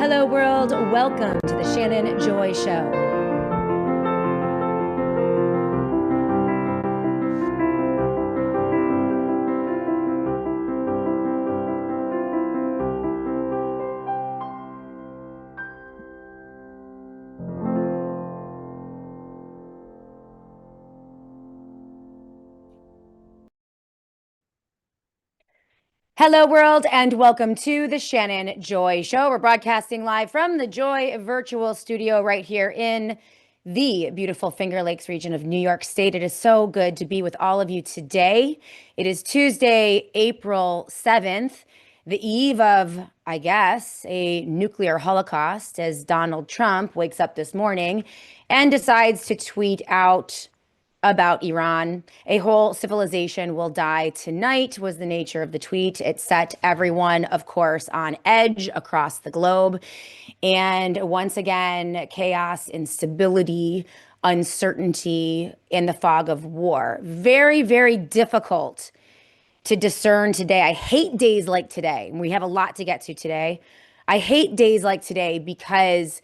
Hello, world. Welcome to the Shannon Joy Show. Hello, world, and welcome to the Shannon Joy Show. We're broadcasting live from the Joy Virtual Studio right here in the beautiful Finger Lakes region of New York State. It is so good to be with all of you today. It is Tuesday, April 7th, the eve of, I guess, a nuclear holocaust, as Donald Trump wakes up this morning and decides to tweet out about Iran. A whole civilization will die tonight was the nature of the tweet. It set everyone, of course, on edge across the globe. And once again, chaos, instability, uncertainty in the fog of war. Very, very difficult to discern today. I hate days like today. And we have a lot to get to today. I hate days like today because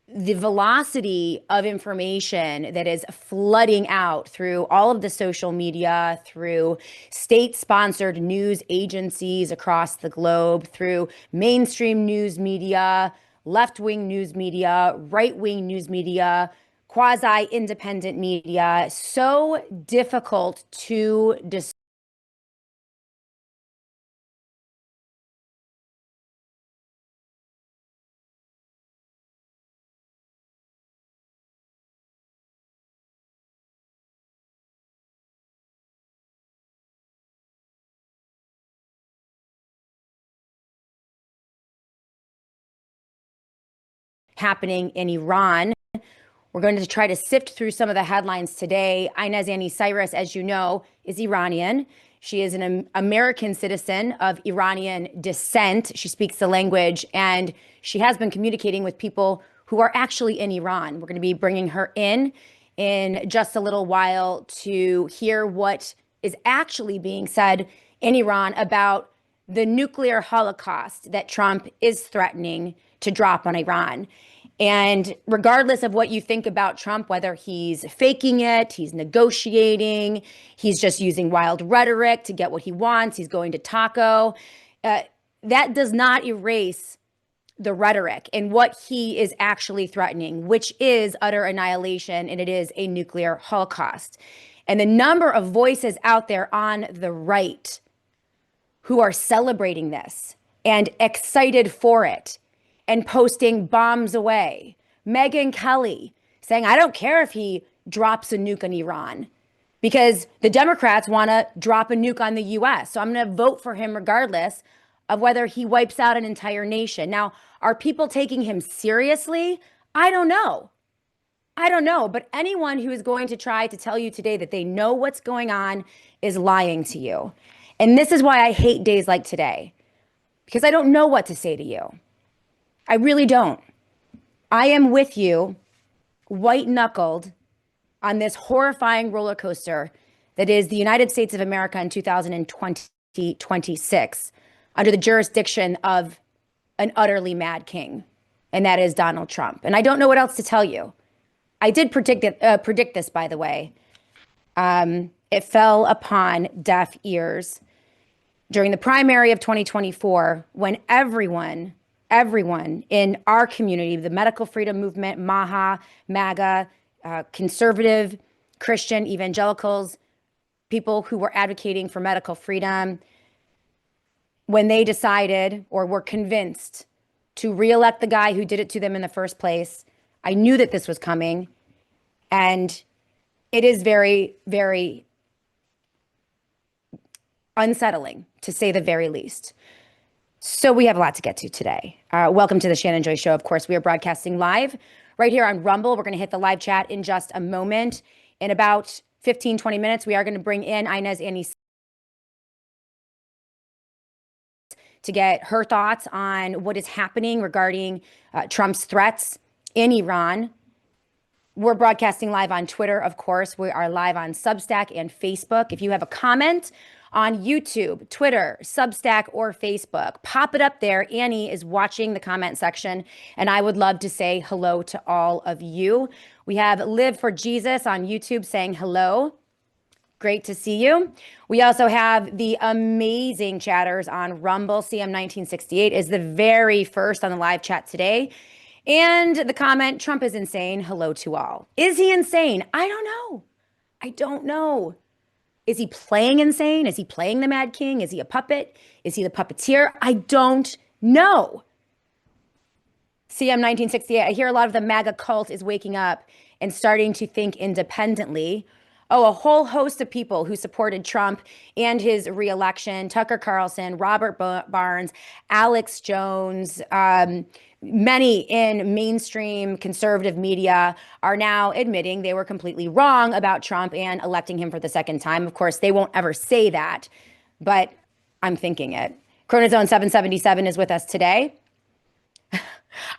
the velocity of information that is flooding out through all of the social media, through state-sponsored news agencies across the globe, through mainstream news media, left-wing news media, right-wing news media, quasi-independent media, so difficult to discern. Happening in Iran. We're going to try to sift through some of the headlines today. Inez Annie Cyrus, as you know, is Iranian. She is an American citizen of Iranian descent. She speaks the language, and she has been communicating with people who are actually in Iran. We're going to be bringing her in just a little while to hear what is actually being said in Iran about the nuclear holocaust that Trump is threatening to drop on Iran. And regardless of what you think about Trump, whether he's faking it, he's negotiating, he's just using wild rhetoric to get what he wants, he's going to taco, that does not erase the rhetoric and what he is actually threatening, which is utter annihilation, and it is a nuclear holocaust. And the number of voices out there on the right who are celebrating this and excited for it and posting bombs away. Megyn Kelly saying, I don't care if he drops a nuke on Iran because the Democrats want to drop a nuke on the US. So I'm going to vote for him regardless of whether he wipes out an entire nation. Now, are people taking him seriously? I don't know. But anyone who is going to try to tell you today that they know what's going on is lying to you. And this is why I hate days like today, because I don't know what to say to you. I really don't. I am with you, white knuckled, on this horrifying roller coaster that is the United States of America in 2026, under the jurisdiction of an utterly mad king, and that is Donald Trump. And I don't know what else to tell you. I did predict this, by the way. It fell upon deaf ears during the primary of 2024 when everyone in our community, the medical freedom movement, MAGA, conservative, Christian, evangelicals, people who were advocating for medical freedom, when they decided or were convinced to reelect the guy who did it to them in the first place, I knew that this was coming. And it is very, very unsettling, to say the very least. So we have a lot to get to today. Welcome to the Shannon Joy Show. Of course, we are broadcasting live right here on Rumble. We're going to hit the live chat in just a moment. In about 15, 20 minutes, we are going to bring in Inez Annie to get her thoughts on what is happening regarding Trump's threats in Iran. We're broadcasting live on Twitter, of course. We are live on Substack and Facebook. If you have a comment on YouTube, Twitter, Substack, or Facebook. Pop it up there. Annie is watching the comment section, and I would love to say hello to all of you. We have Live for Jesus on YouTube saying hello. Great to see you. We also have the amazing chatters on Rumble. CM1968 is the very first on the live chat today. And the comment, Trump is insane. Hello to all. Is he insane? I don't know. I don't know. Is he playing insane? Is he playing the Mad King? Is he a puppet? Is he the puppeteer? I don't know. CM1968, I hear a lot of the MAGA cult is waking up and starting to think independently. Oh, a whole host of people who supported Trump and his reelection: Tucker Carlson, Robert Barnes, Alex Jones, many in mainstream conservative media are now admitting they were completely wrong about Trump and electing him for the second time. Of course, they won't ever say that, but I'm thinking it. Chronozone 777 is with us today.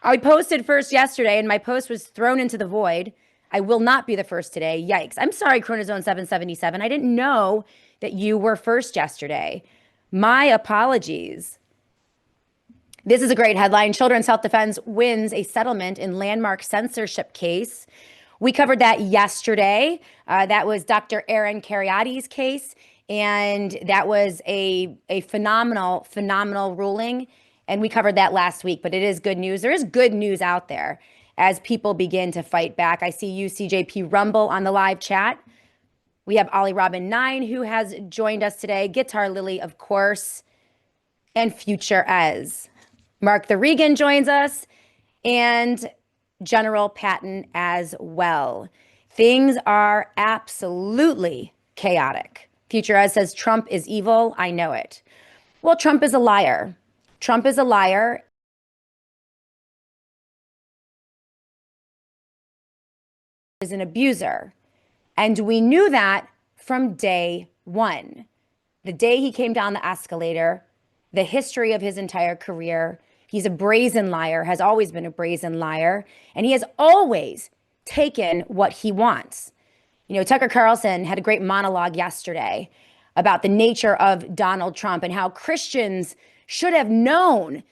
I posted first yesterday and my post was thrown into the void. I will not be the first today. Yikes. I'm sorry, Chronozone 777. I didn't know that you were first yesterday. My apologies. This is a great headline. Children's Health Defense wins a settlement in landmark censorship case. We covered that yesterday. That was Dr. Aaron Kheriaty's case, and that was a phenomenal ruling. And we covered that last week, but it is good news. There is good news out there as people begin to fight back. I see you, CJP Rumble, on the live chat. We have Ollie Robin 9, who has joined us today. Guitar Lily, of course, and Future Ez. Mark the Regan joins us, and General Patton as well. Things are absolutely chaotic. Future Ez says Trump is evil. I know it. Well, Trump is a liar. Trump is a liar. Is an abuser. And we knew that from day one. The day he came down the escalator, the history of his entire career. He's a brazen liar, has always been a brazen liar, and he has always taken what he wants. You know, Tucker Carlson had a great monologue yesterday about the nature of Donald Trump and how Christians should have known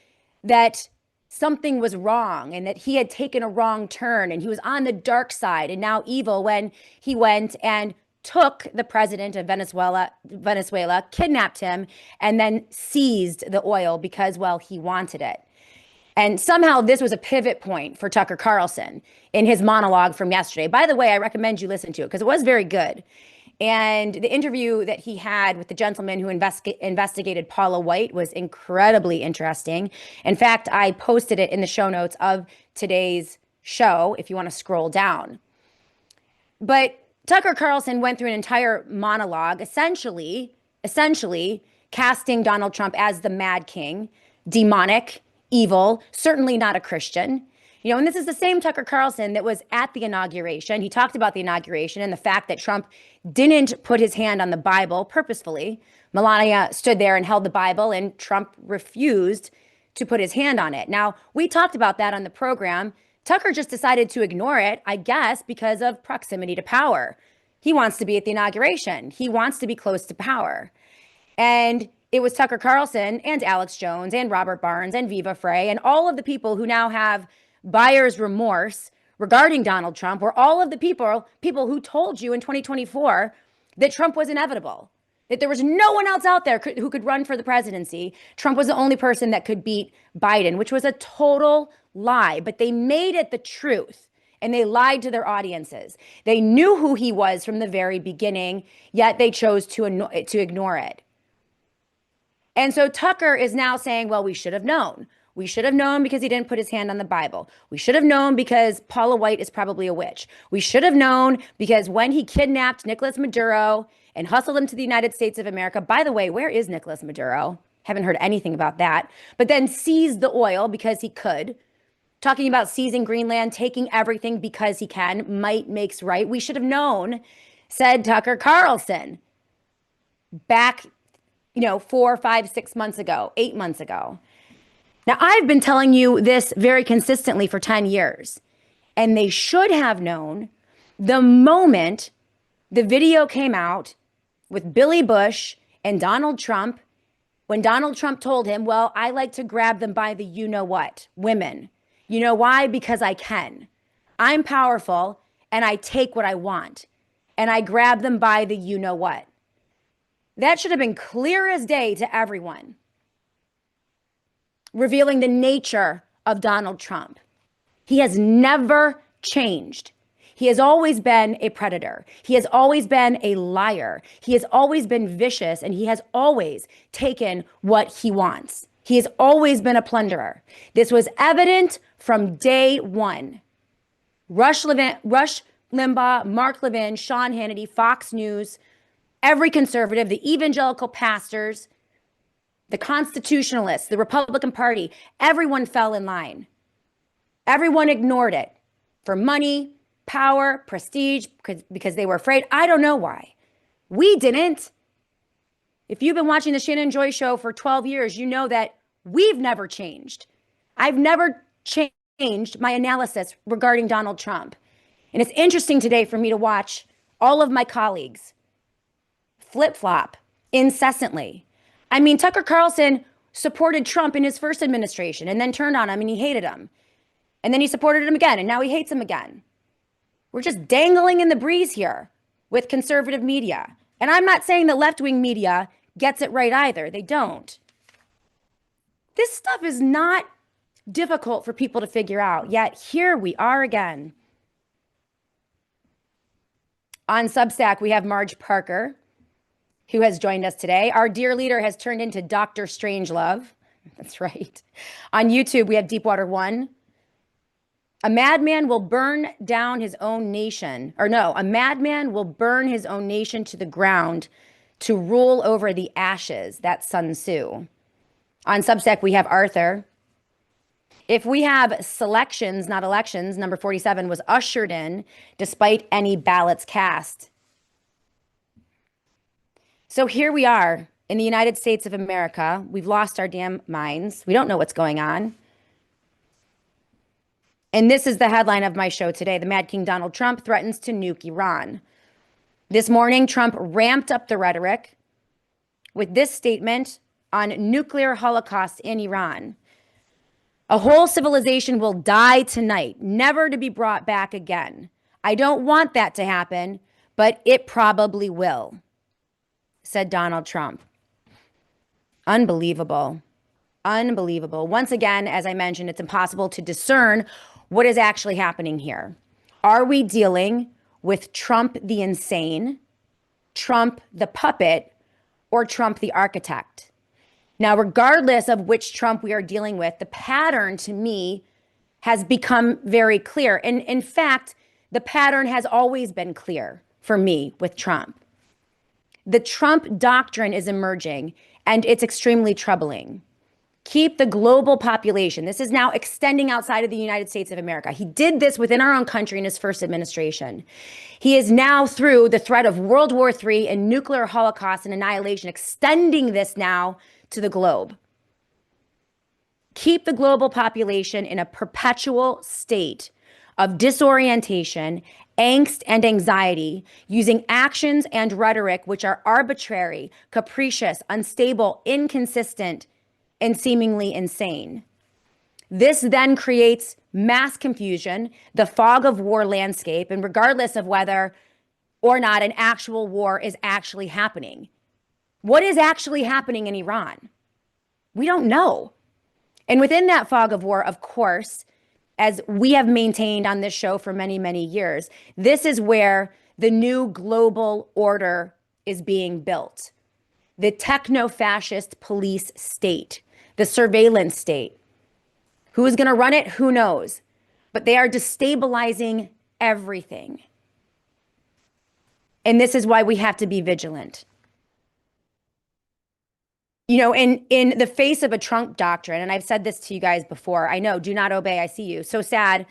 that something was wrong and that he had taken a wrong turn and he was on the dark side and now evil when he went and took the president of Venezuela, kidnapped him, and then seized the oil because, well, he wanted it. And somehow this was a pivot point for Tucker Carlson in his monologue from yesterday. By the way, I recommend you listen to it because it was very good. And the interview that he had with the gentleman who investigated Paula White was incredibly interesting. In fact, I posted it in the show notes of today's show if you want to scroll down. But Tucker Carlson went through an entire monologue, essentially casting Donald Trump as the Mad King, demonic, evil, certainly not a Christian. You know, and this is the same Tucker Carlson that was at the inauguration. He talked about the inauguration and the fact that Trump didn't put his hand on the Bible purposefully. Melania stood there and held the Bible, and Trump refused to put his hand on it. Now, we talked about that on the program. Tucker just decided to ignore it, I guess, because of proximity to power. He wants to be at the inauguration. He wants to be close to power. And it was Tucker Carlson and Alex Jones and Robert Barnes and Viva Frey and all of the people who now have buyer's remorse regarding Donald Trump were all of the people who told you in 2024 that Trump was inevitable, that there was no one else out there who could run for the presidency. Trump was the only person that could beat Biden, which was a total lie, but they made it the truth and they lied to their audiences. They knew who he was from the very beginning, yet they chose to ignore it. And so Tucker is now saying, well, we should have known. We should have known because he didn't put his hand on the Bible. We should have known because Paula White is probably a witch. We should have known because when he kidnapped Nicolas Maduro and hustled him to the United States of America, by the way, where is Nicolas Maduro? Haven't heard anything about that. But then seized the oil because he could. Talking about seizing Greenland, taking everything because he can. Might makes right. We should have known, said Tucker Carlson back, 4, 5, 6 months ago, 8 months ago. Now, I've been telling you this very consistently for 10 years, and they should have known the moment the video came out with Billy Bush And Donald Trump, when Donald Trump told him, well, I like to grab them by the you know what, women. You know why? Because I can. I'm powerful and I take what I want and I grab them by the you know what. That should have been clear as day to everyone, revealing the nature of Donald Trump. He has never changed. He has always been a predator. He has always been a liar. He has always been vicious, and he has always taken what he wants. He has always been a plunderer. This was evident from day one. Rush Limbaugh, Mark Levin, Sean Hannity, Fox News, every conservative, the evangelical pastors, the constitutionalists, the Republican Party, everyone fell in line. Everyone ignored it for money, power, prestige, because they were afraid. I don't know why. We didn't. If you've been watching the Shannon Joy Show for 12 years, you know that we've never changed. I've never changed my analysis regarding Donald Trump. And it's interesting today for me to watch all of my colleagues flip-flop incessantly. I mean, Tucker Carlson supported Trump in his first administration and then turned on him and he hated him. And then he supported him again and now he hates him again. We're just dangling in the breeze here with conservative media. And I'm not saying the left-wing media gets it right either. They don't. This stuff is not difficult for people to figure out. Yet here we are again. On Substack, we have Marge Parker, who has joined us today. Our dear leader has turned into Dr. Strangelove. That's right. On YouTube, we have Deepwater One. A madman will burn down his own nation. Or no, a madman will burn his own nation to the ground to rule over the ashes. That's Sun Tzu. On Substack, we have Arthur. If we have selections, not elections, number 47 was ushered in despite any ballots cast. So here we are in the United States of America. We've lost our damn minds. We don't know what's going on. And this is the headline of my show today. The Mad King Donald Trump threatens to nuke Iran. This morning, Trump ramped up the rhetoric with this statement on nuclear holocaust in Iran. A whole civilization will die tonight, never to be brought back again. I don't want that to happen, but it probably will, said Donald Trump. Unbelievable. Unbelievable. Once again, as I mentioned, it's impossible to discern what is actually happening here. Are we dealing with Trump the insane, Trump the puppet, or Trump the architect? Now, regardless of which Trump we are dealing with, the pattern to me has become very clear. And in fact, the pattern has always been clear for me with Trump. The Trump doctrine is emerging, and it's extremely troubling. Keep the global population. This is now extending outside of the United States of America. He did this within our own country in his first administration. He is now, through the threat of World War III and nuclear holocaust and annihilation, extending this now to the globe. Keep the global population in a perpetual state of disorientation, angst, and anxiety, using actions and rhetoric which are arbitrary, capricious, unstable, inconsistent, and seemingly insane. This then creates mass confusion, the fog of war landscape, and regardless of whether or not an actual war is actually happening. What is actually happening in Iran? We don't know. And within that fog of war, of course, as we have maintained on this show for many, many years, this is where the new global order is being built. The techno-fascist police state, the surveillance state. Who is going to run it? Who knows? But they are destabilizing everything. And this is why we have to be vigilant. You know, in the face of a Trump doctrine, and I've said this to you guys before, I know, do not obey, I see you. So sad.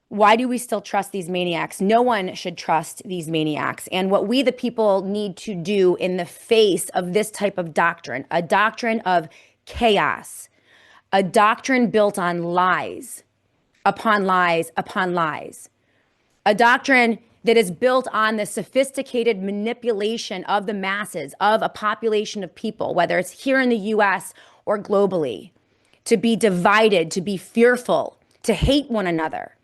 Why do we still trust these maniacs? No one should trust these maniacs. And what we, the people, need to do in the face of this type of doctrine, a doctrine of chaos, a doctrine built on lies, upon lies, upon lies, a doctrine that is built on the sophisticated manipulation of the masses, of a population of people, whether it's here in the US or globally, to be divided, to be fearful, to hate one another.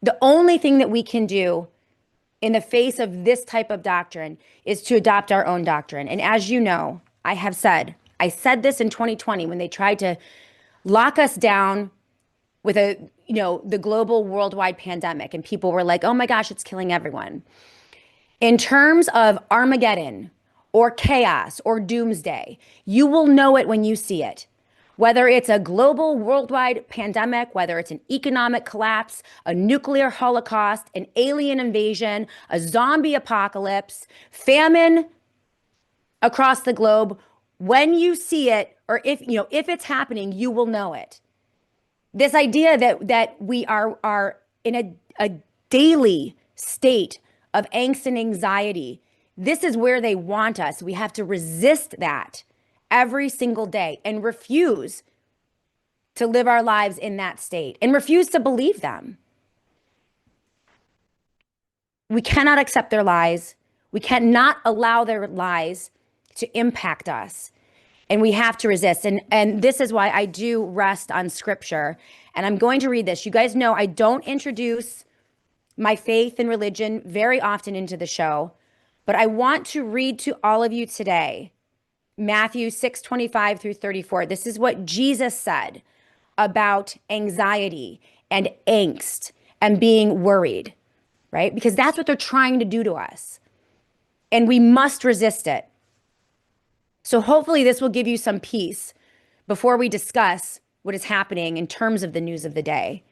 The only thing that we can do in the face of this type of doctrine is to adopt our own doctrine. And as you know, I said this in 2020 when they tried to lock us down with the global worldwide pandemic, and people were like, oh my gosh, it's killing everyone. In terms of Armageddon or chaos or doomsday, you will know it when you see it. Whether it's a global worldwide pandemic, whether it's an economic collapse, a nuclear holocaust, an alien invasion, a zombie apocalypse, famine across the globe, when you see it, or if it's happening, you will know it. This idea that we are in a daily state of angst and anxiety, this is where they want us. We have to resist that every single day and refuse to live our lives in that state and refuse to believe them. We cannot accept their lies. We cannot allow their lies to impact us. And we have to resist. And this is why I do rest on scripture. And I'm going to read this. You guys know I don't introduce my faith and religion very often into the show, but I want to read to all of you today Matthew 6:25 through 34. This is what Jesus said about anxiety and angst and being worried, right? Because that's what they're trying to do to us. And we must resist it. So hopefully this will give you some peace before we discuss what is happening in terms of the news of the day.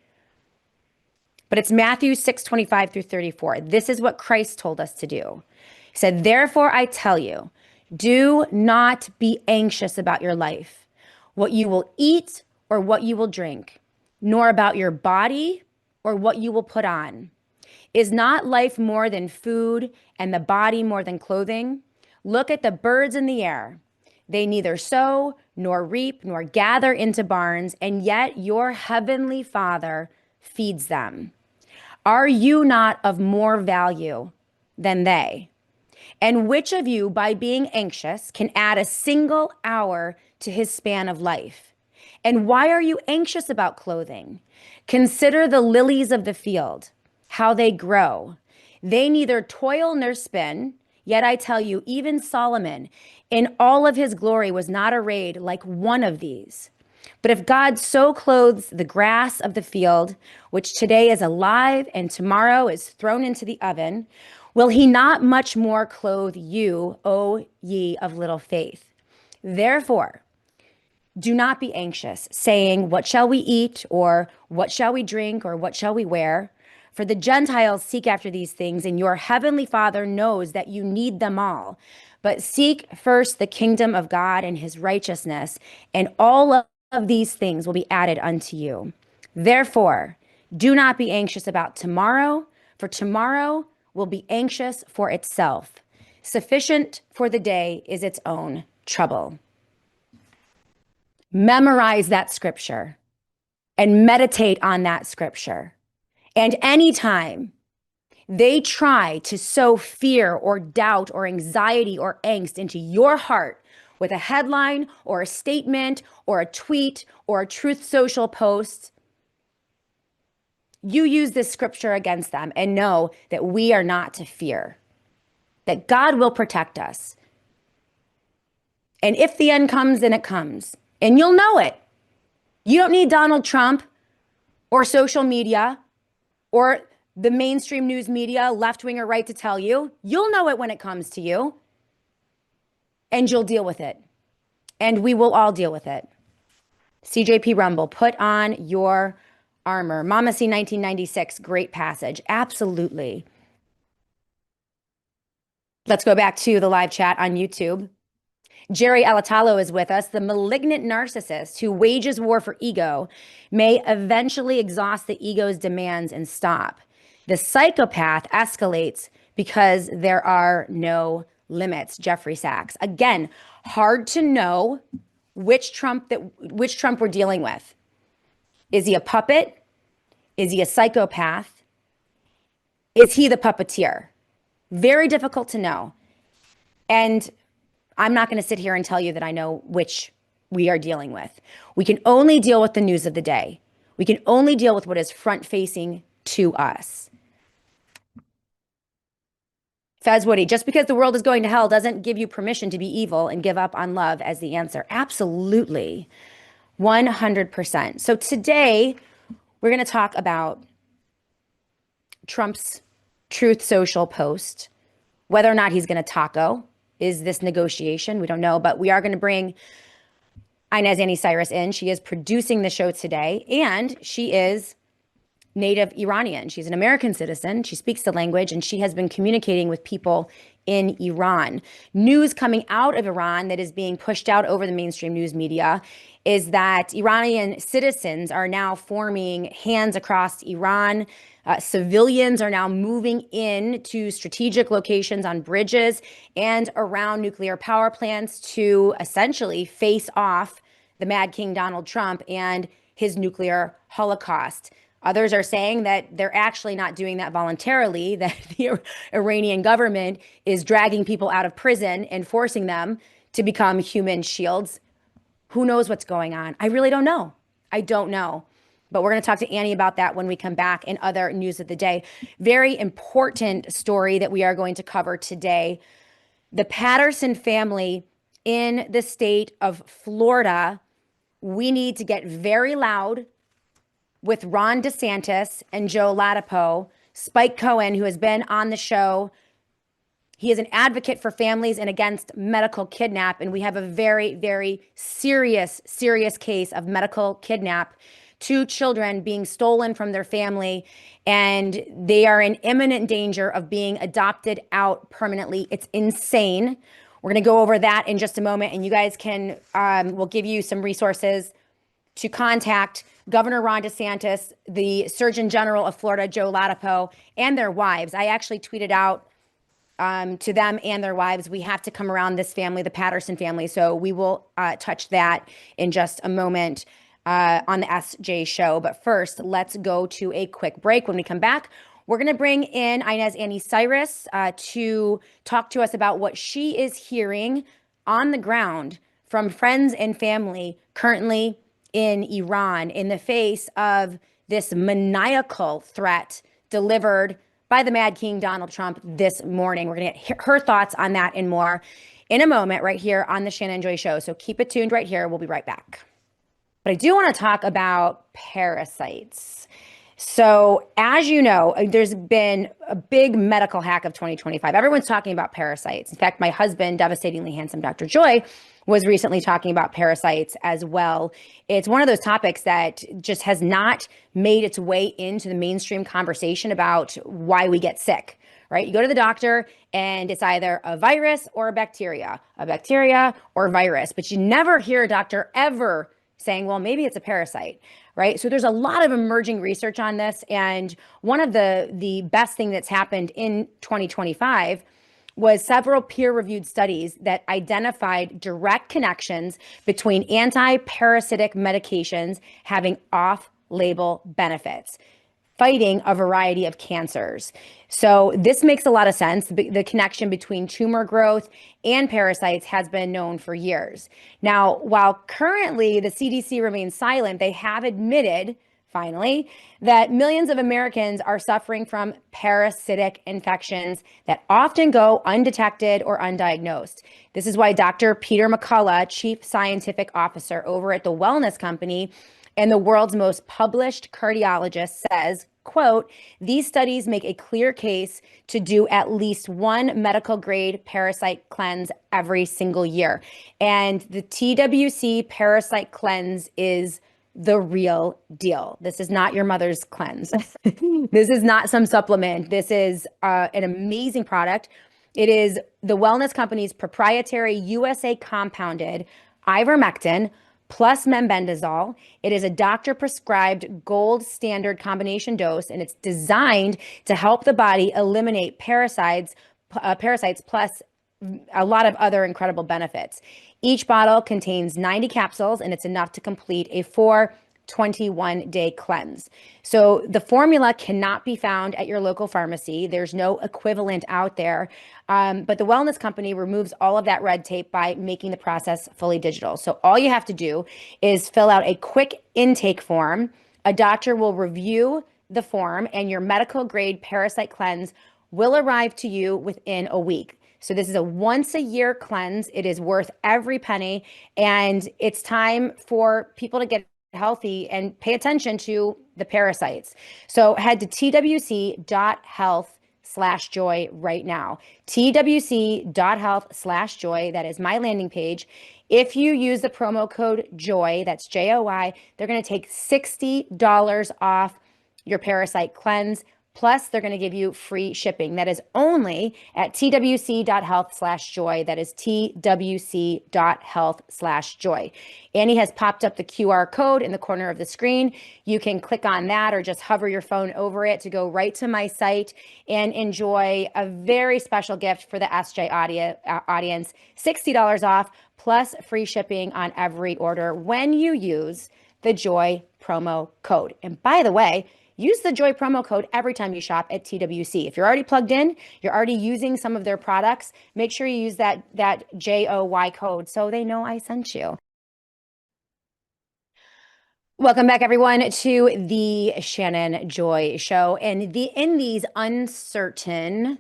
But it's Matthew 6:25 through 34. This is what Christ told us to do. He said, therefore I tell you, do not be anxious about your life, what you will eat or what you will drink, nor about your body or what you will put on. Is not life more than food and the body more than clothing? Look at the birds in the air. They neither sow nor reap nor gather into barns, and yet your heavenly Father feeds them. Are you not of more value than they? And which of you, by being anxious, can add a single hour to his span of life? And why are you anxious about clothing? Consider the lilies of the field, how they grow. They neither toil nor spin. Yet I tell you, even Solomon in all of his glory was not arrayed like one of these. But if God so clothes the grass of the field, which today is alive and tomorrow is thrown into the oven, will he not much more clothe you, O ye of little faith? Therefore, do not be anxious, saying, what shall we eat, or what shall we drink, or what shall we wear? For the Gentiles seek after these things, and your heavenly Father knows that you need them all. But seek first the kingdom of God and his righteousness, and all of these things will be added unto you. Therefore, do not be anxious about tomorrow, for tomorrow will be anxious for itself. Sufficient for the day is its own trouble. Memorize that scripture and meditate on that scripture. And anytime they try to sow fear or doubt or anxiety or angst into your heart with a headline or a statement or a tweet or a Truth Social post, you use this scripture against them and know that we are not to fear, that God will protect us. And if the end comes, then it comes. And you'll know it. You don't need Donald Trump or social media or the mainstream news media, left wing or right, to tell you. You'll know it when it comes to you. And you'll deal with it. And we will all deal with it. CJP Rumble, put on your armor. Mama C 1996, great passage. Absolutely. Let's go back to the live chat on YouTube. Jerry Alatalo is with us. The malignant narcissist who wages war for ego may eventually exhaust the ego's demands and stop. The psychopath escalates because there are no limits. Jeffrey Sachs. Again, hard to know which Trump we're dealing with. Is he a puppet? Is he a psychopath? Is he the puppeteer? Very difficult to know. And I'm not going to sit here and tell you that I know which we are dealing with. We can only deal with the news of the day. We can only deal with what is front facing to us. Fez Woody, just because the world is going to hell doesn't give you permission to be evil and give up on love as the answer. Absolutely. 100%. So today we're going to talk about Trump's Truth Social post, whether or not he's going to taco. Is this negotiation? We don't know, but we are going to bring Inez Annie Cyrus in. She is producing the show today, and she is native Iranian. She's an American citizen. She speaks the language, and she has been communicating with people in Iran. News coming out of Iran that is being pushed out over the mainstream news media is that Iranian citizens are now forming hands across Iran. Civilians are now moving in to strategic locations on bridges and around nuclear power plants to essentially face off the Mad King Donald Trump and his nuclear holocaust. Others are saying that they're actually not doing that voluntarily, that the Iranian government is dragging people out of prison and forcing them to become human shields. Who knows what's going on? I really don't know. I don't know. But we're going to talk to Annie about that when we come back in other news of the day. Very important story that we are going to cover today. The Patterson family in the state of Florida. We need to get very loud with Ron DeSantis and Joe Latipo. Spike Cohen, who has been on the show, he is an advocate for families and against medical kidnap. And we have a very, very serious case of medical kidnap. 2 children being stolen from their family, and they are in imminent danger of being adopted out permanently. It's insane. We're going to go over that in just a moment, and you guys can, we'll give you some resources to contact Governor Ron DeSantis, the Surgeon General of Florida, Joe Latipo, and their wives. I actually tweeted out to them and their wives, we have to come around this family, the Patterson family. So we will touch that in just a moment on the SJ show. But first, let's go to a quick break. When we come back, we're going to bring in Inez Annie Cyrus to talk to us about what she is hearing on the ground from friends and family currently in Iran in the face of this maniacal threat delivered by the Mad King Donald Trump this morning. We're going to get her thoughts on that and more in a moment right here on the Shannon Joy Show. So keep it tuned right here. We'll be right back. But I do want to talk about parasites. So as you know, there's been a big medical hack of 2025. Everyone's talking about parasites. In fact, my husband, devastatingly handsome Dr. Joy, was recently talking about parasites as well. It's one of those topics that just has not made its way into the mainstream conversation about why we get sick, right? You go to the doctor and it's either a virus or a bacteria or virus, but you never hear a doctor ever saying, well, maybe it's a parasite, right? So there's a lot of emerging research on this. And one of the best thing that's happened in 2025 was several peer-reviewed studies that identified direct connections between anti-parasitic medications having off-label benefits, fighting a variety of cancers. So this makes a lot of sense. The connection between tumor growth and parasites has been known for years. Now, while currently the CDC remains silent, they have admitted, finally, that millions of Americans are suffering from parasitic infections that often go undetected or undiagnosed. This is why Dr. Peter McCullough, Chief Scientific Officer over at the Wellness Company and the world's most published cardiologist, says, quote, these studies make a clear case to do at least one medical grade parasite cleanse every single year. And the TWC parasite cleanse is the real deal. This is not your mother's cleanse. This is not some supplement. This is an amazing product. It is the Wellness Company's proprietary USA compounded ivermectin plus mebendazole. It is a doctor prescribed gold standard combination dose, and it's designed to help the body eliminate parasites plus a lot of other incredible benefits. Each bottle contains 90 capsules, and it's enough to complete a 4 21-day cleanse. So the formula cannot be found at your local pharmacy. There's no equivalent out there. But the wellness company removes all of that red tape by making the process fully digital. So all you have to do is fill out a quick intake form. A doctor will review the form, and your medical grade parasite cleanse will arrive to you within a week. So this is a once a year cleanse. It is worth every penny. And it's time for people to get healthy and pay attention to the parasites. So head to twc.health/joy right now. twc.health/joy. That is my landing page. If you use the promo code JOY, that's JOY, they're going to take $60 off your parasite cleanse. Plus, they're going to give you free shipping. That is only at twc.health/joy. That is twc.health/joy. Annie has popped up the QR code in the corner of the screen. You can click on that or just hover your phone over it to go right to my site and enjoy a very special gift for the SJ audience, $60 off plus free shipping on every order when you use the JOY promo code. And by the way, use the JOY promo code every time you shop at TWC. If you're already plugged in, you're already using some of their products, make sure you use that JOY code so they know I sent you. Welcome back, everyone, to the Shannon Joy Show. And in these uncertain,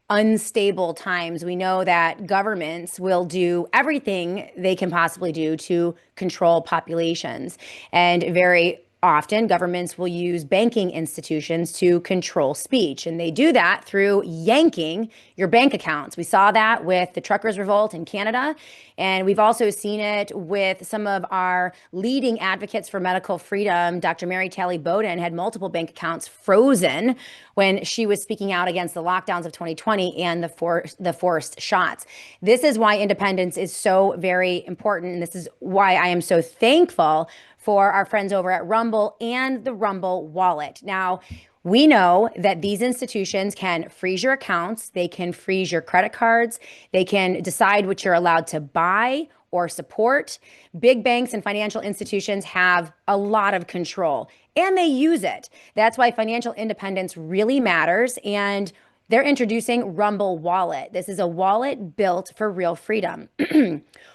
unstable times, we know that governments will do everything they can possibly do to control populations. And very often, governments will use banking institutions to control speech. And they do that through yanking your bank accounts. We saw that with the truckers' revolt in Canada. And we've also seen it with some of our leading advocates for medical freedom. Dr. Mary Talley Bowden had multiple bank accounts frozen when she was speaking out against the lockdowns of 2020 and the forced shots. This is why independence is so very important. And this is why I am so thankful for our friends over at Rumble and the Rumble wallet. Now, we know that these institutions can freeze your accounts, they can freeze your credit cards, they can decide what you're allowed to buy or support. Big banks and financial institutions have a lot of control and they use it. That's why financial independence really matters. And they're introducing Rumble Wallet. This is a wallet built for real freedom.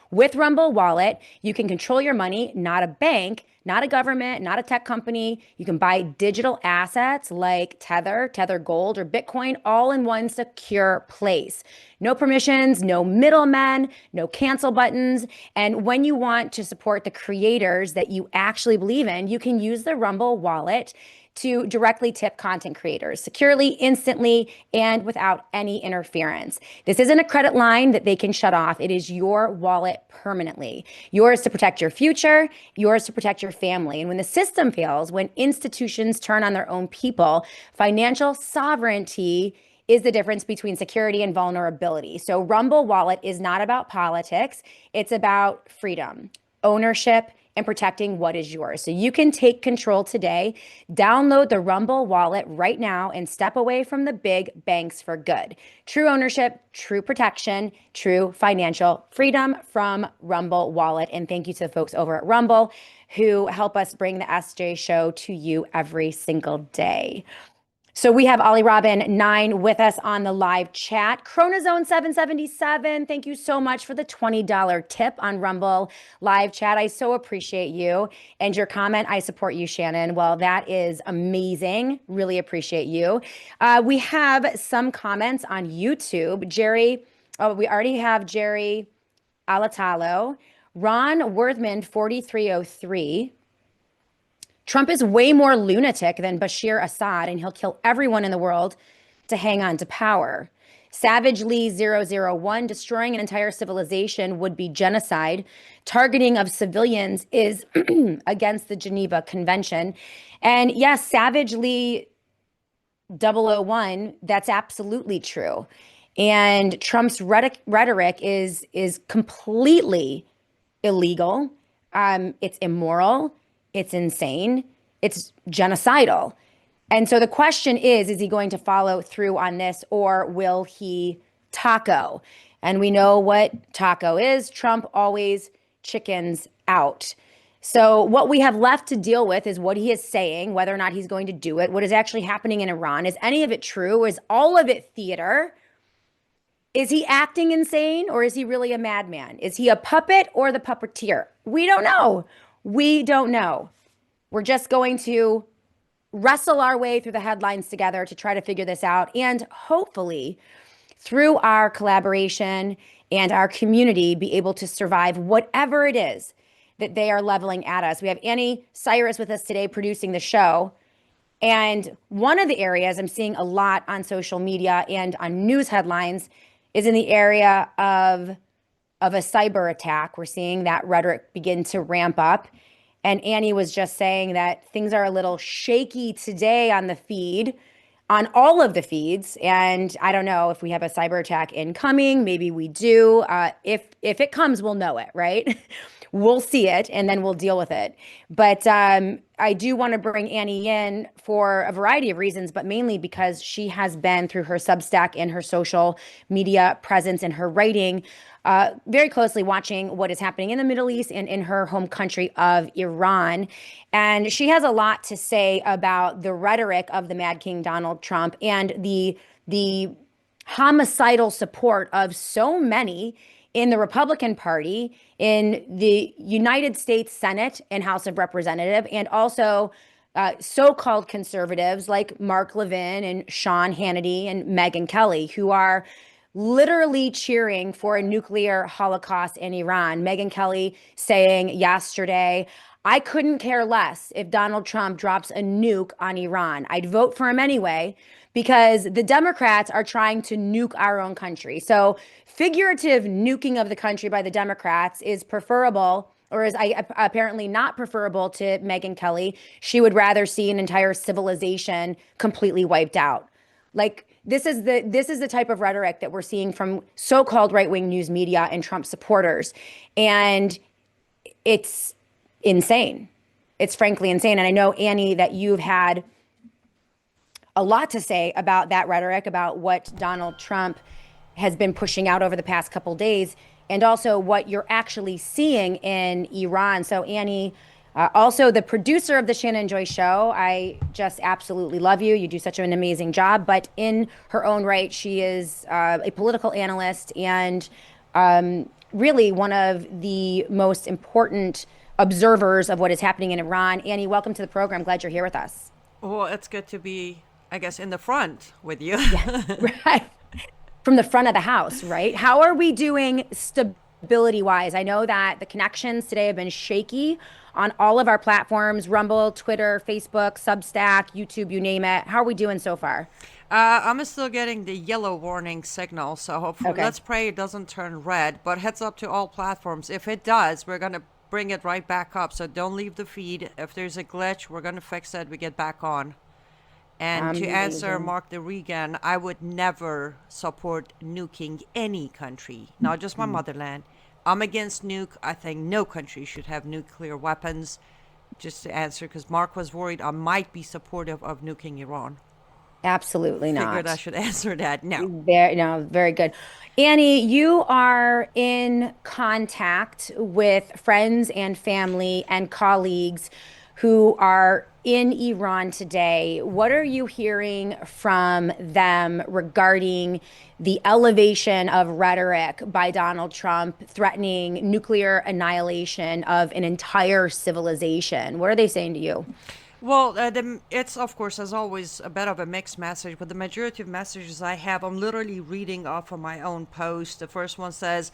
With Rumble Wallet, you can control your money, not a bank, not a government, not a tech company. You can buy digital assets like Tether Gold, or Bitcoin, all in one secure place. No permissions, no middlemen, no cancel buttons. And when you want to support the creators that you actually believe in, you can use the Rumble Wallet to directly tip content creators securely, instantly, and without any interference. This isn't a credit line that they can shut off. It is your wallet permanently. Yours to protect your future, yours to protect your family. And when the system fails, when institutions turn on their own people, financial sovereignty is the difference between security and vulnerability. So Rumble Wallet is not about politics. It's about freedom, ownership, and protecting what is yours. So you can take control today. Download the Rumble Wallet right now and step away from the big banks for good. True ownership, true protection, true financial freedom from Rumble Wallet. And thank you to the folks over at Rumble who help us bring the SJ Show to you every single day. So we have Ollie Robin 9 with us on the live chat. Chronozone 777, thank you so much for the $20 tip on Rumble live chat. I so appreciate you. And your comment, I support you, Shannon. Well, that is amazing. Really appreciate you. We have some comments on YouTube. We already have Jerry Alatalo. Ron Worthman 4303. Trump is way more lunatic than Bashir Assad, and he'll kill everyone in the world to hang on to power. Savage Lee 001, destroying an entire civilization would be genocide. Targeting of civilians is against the Geneva Convention. And yes, Savage Lee 001, that's absolutely true. And Trump's rhetoric is completely illegal. It's immoral. It's insane. It's genocidal. And so the question is he going to follow through on this, or will he taco? And we know what taco is. Trump always chickens out. So, what we have left to deal with is what he is saying, whether or not he's going to do it, what is actually happening in Iran. Is any of it true? Is all of it theater? Is he acting insane or is he really a madman? Is he a puppet or the puppeteer? We don't know. We don't know. We're just going to wrestle our way through the headlines together to try to figure this out. And hopefully, through our collaboration and our community, be able to survive whatever it is that they are leveling at us. We have Annie Cyrus with us today producing the show. And one of the areas I'm seeing a lot on social media and on news headlines is in the area of a cyber attack. We're seeing that rhetoric begin to ramp up. And Annie was just saying that things are a little shaky today on the feed, on all of the feeds. And I don't know if we have a cyber attack incoming. Maybe we do. If it comes, we'll know it, right? We'll see it and then we'll deal with it. But I do want to bring Annie in for a variety of reasons, but mainly because she has been through her Substack and her social media presence and her writing very closely watching what is happening in the Middle East and in her home country of Iran. And she has a lot to say about the rhetoric of the Mad King Donald Trump and the homicidal support of so many in the Republican Party, in the United States Senate and House of Representatives, and also so-called conservatives like Mark Levin and Sean Hannity and Megyn Kelly, who are literally cheering for a nuclear holocaust in Iran. Megyn Kelly saying yesterday, I couldn't care less if Donald Trump drops a nuke on Iran. I'd vote for him anyway because the Democrats are trying to nuke our own country. So figurative nuking of the country by the Democrats is preferable, or is apparently not preferable to Megyn Kelly. She would rather see an entire civilization completely wiped out. Like this is the type of rhetoric that we're seeing from so-called right-wing news media and Trump supporters. And it's insane. It's frankly insane. And I know, Annie, that you've had a lot to say about that rhetoric, about what Donald Trump has been pushing out over the past couple days, and also what you're actually seeing in Iran. So, Annie, also the producer of the Shannon Joyce Show, I just absolutely love you. You do such an amazing job. But in her own right, she is a political analyst and really one of the most important observers of what is happening in Iran. Annie, welcome to the program. Glad you're here with us. Well, it's good to be, I guess, in the front with you. Yeah, right. From the front of the house, right? How are we doing stability wise? I know that the connections today have been shaky on all of our platforms: Rumble, Twitter, Facebook, Substack, YouTube, you name it. How are we doing so far? I'm still getting the yellow warning signal, so hopefully, Okay. let's pray it doesn't turn red. But heads up to all platforms. If it does, we're going to bring it right back up. So don't leave the feed. If there's a glitch, we're going to fix it. We get back on. And to answer Amazing. Mark the Regan, I would never support nuking any country, not just my motherland. I'm against nuke. I think no country should have nuclear weapons. Just to answer, because Mark was worried I might be supportive of nuking Iran. Absolutely Figured I not. should answer that. No. Very, no, very good. Annie, you are in contact with friends and family and colleagues who are in Iran today. What are you hearing from them regarding the elevation of rhetoric by Donald Trump threatening nuclear annihilation of an entire civilization? What are they saying to you? Well, it's, of course, as always, a bit of a mixed message, but the majority of messages I have, I'm literally reading off of my own post. The first one says,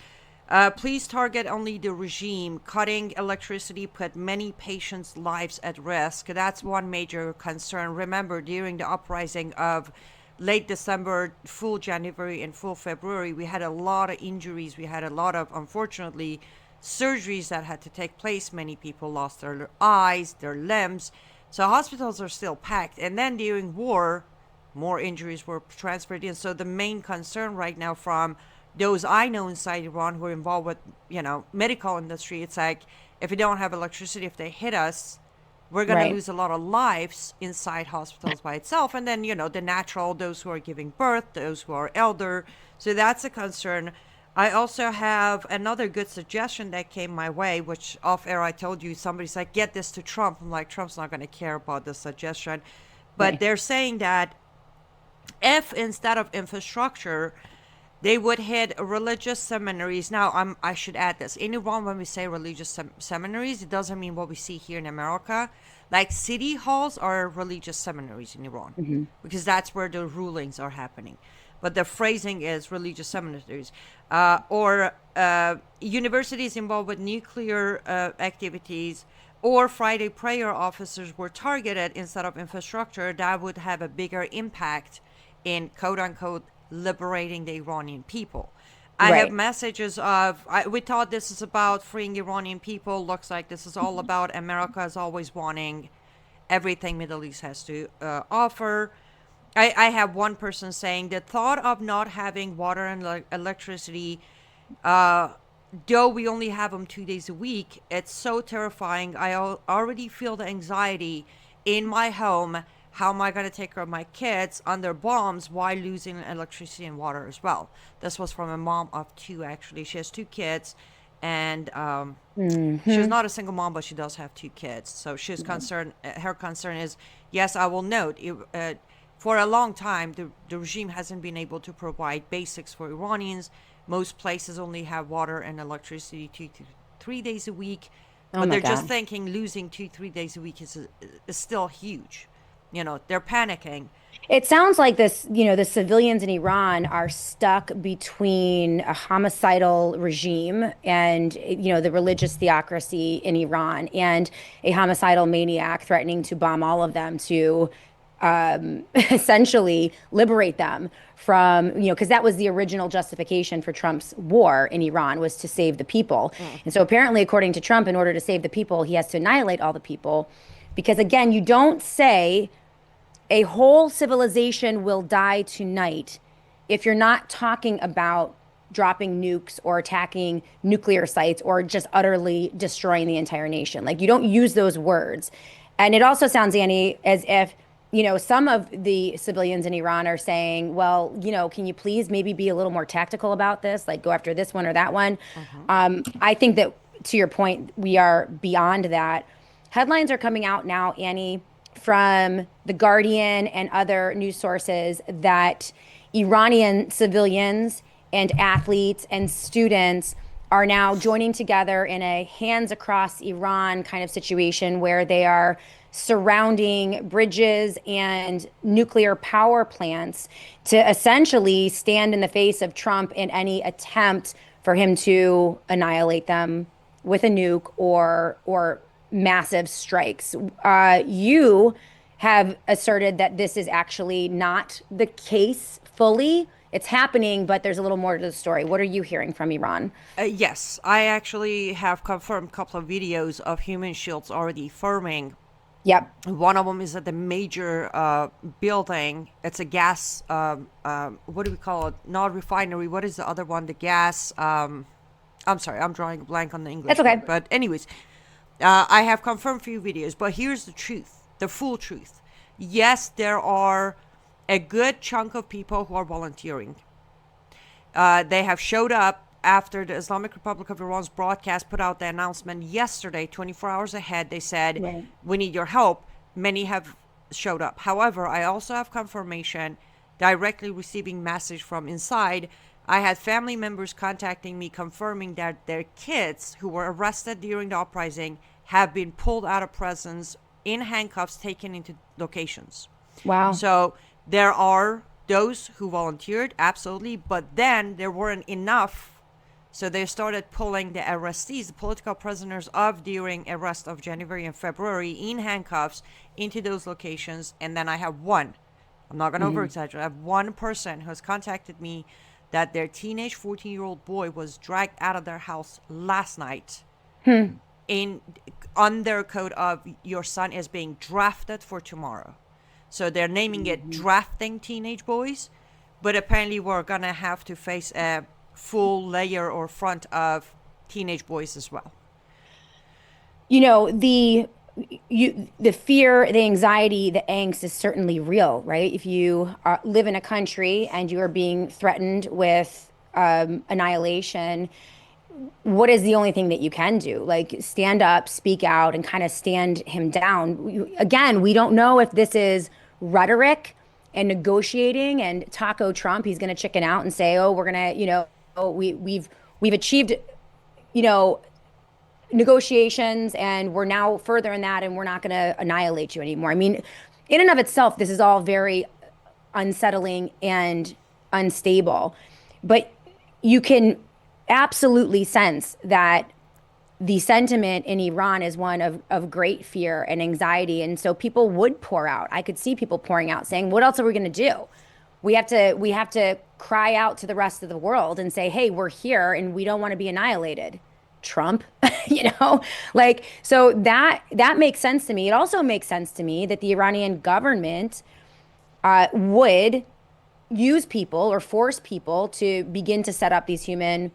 please target only the regime. Cutting electricity put many patients' lives at risk. That's one major concern. Remember, during the uprising of late December, full January, and full February, we had a lot of injuries. We had a lot of, unfortunately, surgeries that had to take place. Many people lost their eyes, their limbs. So hospitals are still packed. And then during war, more injuries were transferred in. So the main concern right now from those I know inside Iran who are involved with, medical industry, it's like, if we don't have electricity, if they hit us, we're going to Right. lose a lot of lives inside hospitals by itself. And then, the natural, those who are giving birth, those who are elder. So that's a concern. I also have another good suggestion that came my way, which off air I told you somebody's like, get this to Trump. I'm like, Trump's not going to care about this suggestion. But Right. they're saying that if instead of infrastructure, they would hit religious seminaries. Now, I should add this. In Iran, when we say religious seminaries, it doesn't mean what we see here in America. Like city halls are religious seminaries in Iran Hmm. because that's where the rulings are happening. But the phrasing is religious seminaries or universities involved with nuclear activities or Friday prayer officers were targeted instead of infrastructure. That would have a bigger impact in quote unquote liberating the Iranian people. I have Right. messages of, we thought this is about freeing Iranian people. Looks like this is all about America is always wanting everything Middle East has to offer. I have one person saying the thought of not having water and electricity, though we only have them 2 days a week, it's so terrifying. I already feel the anxiety in my home. How am I going to take care of my kids under bombs while losing electricity and water as well? This was from a mom of two, actually. She has two kids, and she's Hmm. not a single mom, but she does have two kids. So she's concerned. Her concern is, yes, I will note, for a long time, the regime hasn't been able to provide basics for Iranians. Most places only have water and electricity 2 to 3 days a week, Oh but my they're just God. thinking losing 2 3 days a week is still huge. They're panicking. It sounds like the civilians in Iran are stuck between a homicidal regime and, the religious theocracy in Iran and a homicidal maniac threatening to bomb all of them to essentially liberate them from, because that was the original justification for Trump's war in Iran was to save the people. Mm. And so apparently, according to Trump, in order to save the people, he has to annihilate all the people. Because again, you don't say a whole civilization will die tonight if you're not talking about dropping nukes or attacking nuclear sites or just utterly destroying the entire nation. Like you don't use those words. And it also sounds, Annie, as if, some of the civilians in Iran are saying, well, can you please maybe be a little more tactical about this? Like go after this one or that one. Mm-hmm. I think that to your point, we are beyond that. Headlines are coming out now, Annie, from The Guardian and other news sources that Iranian civilians and athletes and students are now joining together in a hands across Iran kind of situation where they are surrounding bridges and nuclear power plants to essentially stand in the face of Trump in any attempt for him to annihilate them with a nuke or massive strikes. You have asserted that this is actually not the case fully. It's happening, but there's a little more to the story. What are you hearing from Iran? Yes, I actually have confirmed a couple of videos of human shields already forming. Yep. One of them is at the major building. It's a gas, what do we call it? Not refinery. What is the other one? The gas. I'm sorry, I'm drawing a blank on the English That's okay. word. But anyways, I have confirmed a few videos. But here's the truth, the full truth. Yes, there are a good chunk of people who are volunteering. They have showed up after the Islamic Republic of Iran's broadcast put out the announcement yesterday, 24 hours ahead. They said, Right. we need your help. Many have showed up. However, I also have confirmation directly receiving message from inside. I had family members contacting me confirming that their kids who were arrested during the uprising have been pulled out of prisons in handcuffs, taken into locations. Wow. So there are those who volunteered, absolutely, but then there weren't enough. So they started pulling the arrestees, the political prisoners of during arrest of January and February in handcuffs into those locations. And then I have one, I'm not going to over exaggerate, I have one person who has contacted me that their teenage 14-year-old boy was dragged out of their house last night in under code of your son is being drafted for tomorrow. So they're naming it drafting teenage boys, but apparently we're gonna have to face a full layer or front of teenage boys as well. You know, the fear, the anxiety, the angst is certainly real, right? If you live in a country and you are being threatened with annihilation, what is the only thing that you can do? Like stand up, speak out, and kind of stand him down. Again, we don't know if this is rhetoric and negotiating and Taco Trump, he's going to chicken out and say, "Oh, we're going to, oh, we've achieved, you know, negotiations and we're now further in that and we're not going to annihilate you anymore." I mean, in and of itself, this is all very unsettling and unstable. But you can absolutely sense that the sentiment in Iran is one of great fear and anxiety. And so people would pour out. I could see people pouring out saying, what else are we going to do? We have to cry out to the rest of the world and say, hey, we're here and we don't want to be annihilated. Trump, like, so that makes sense to me. It also makes sense to me that the Iranian government would use people or force people to begin to set up these human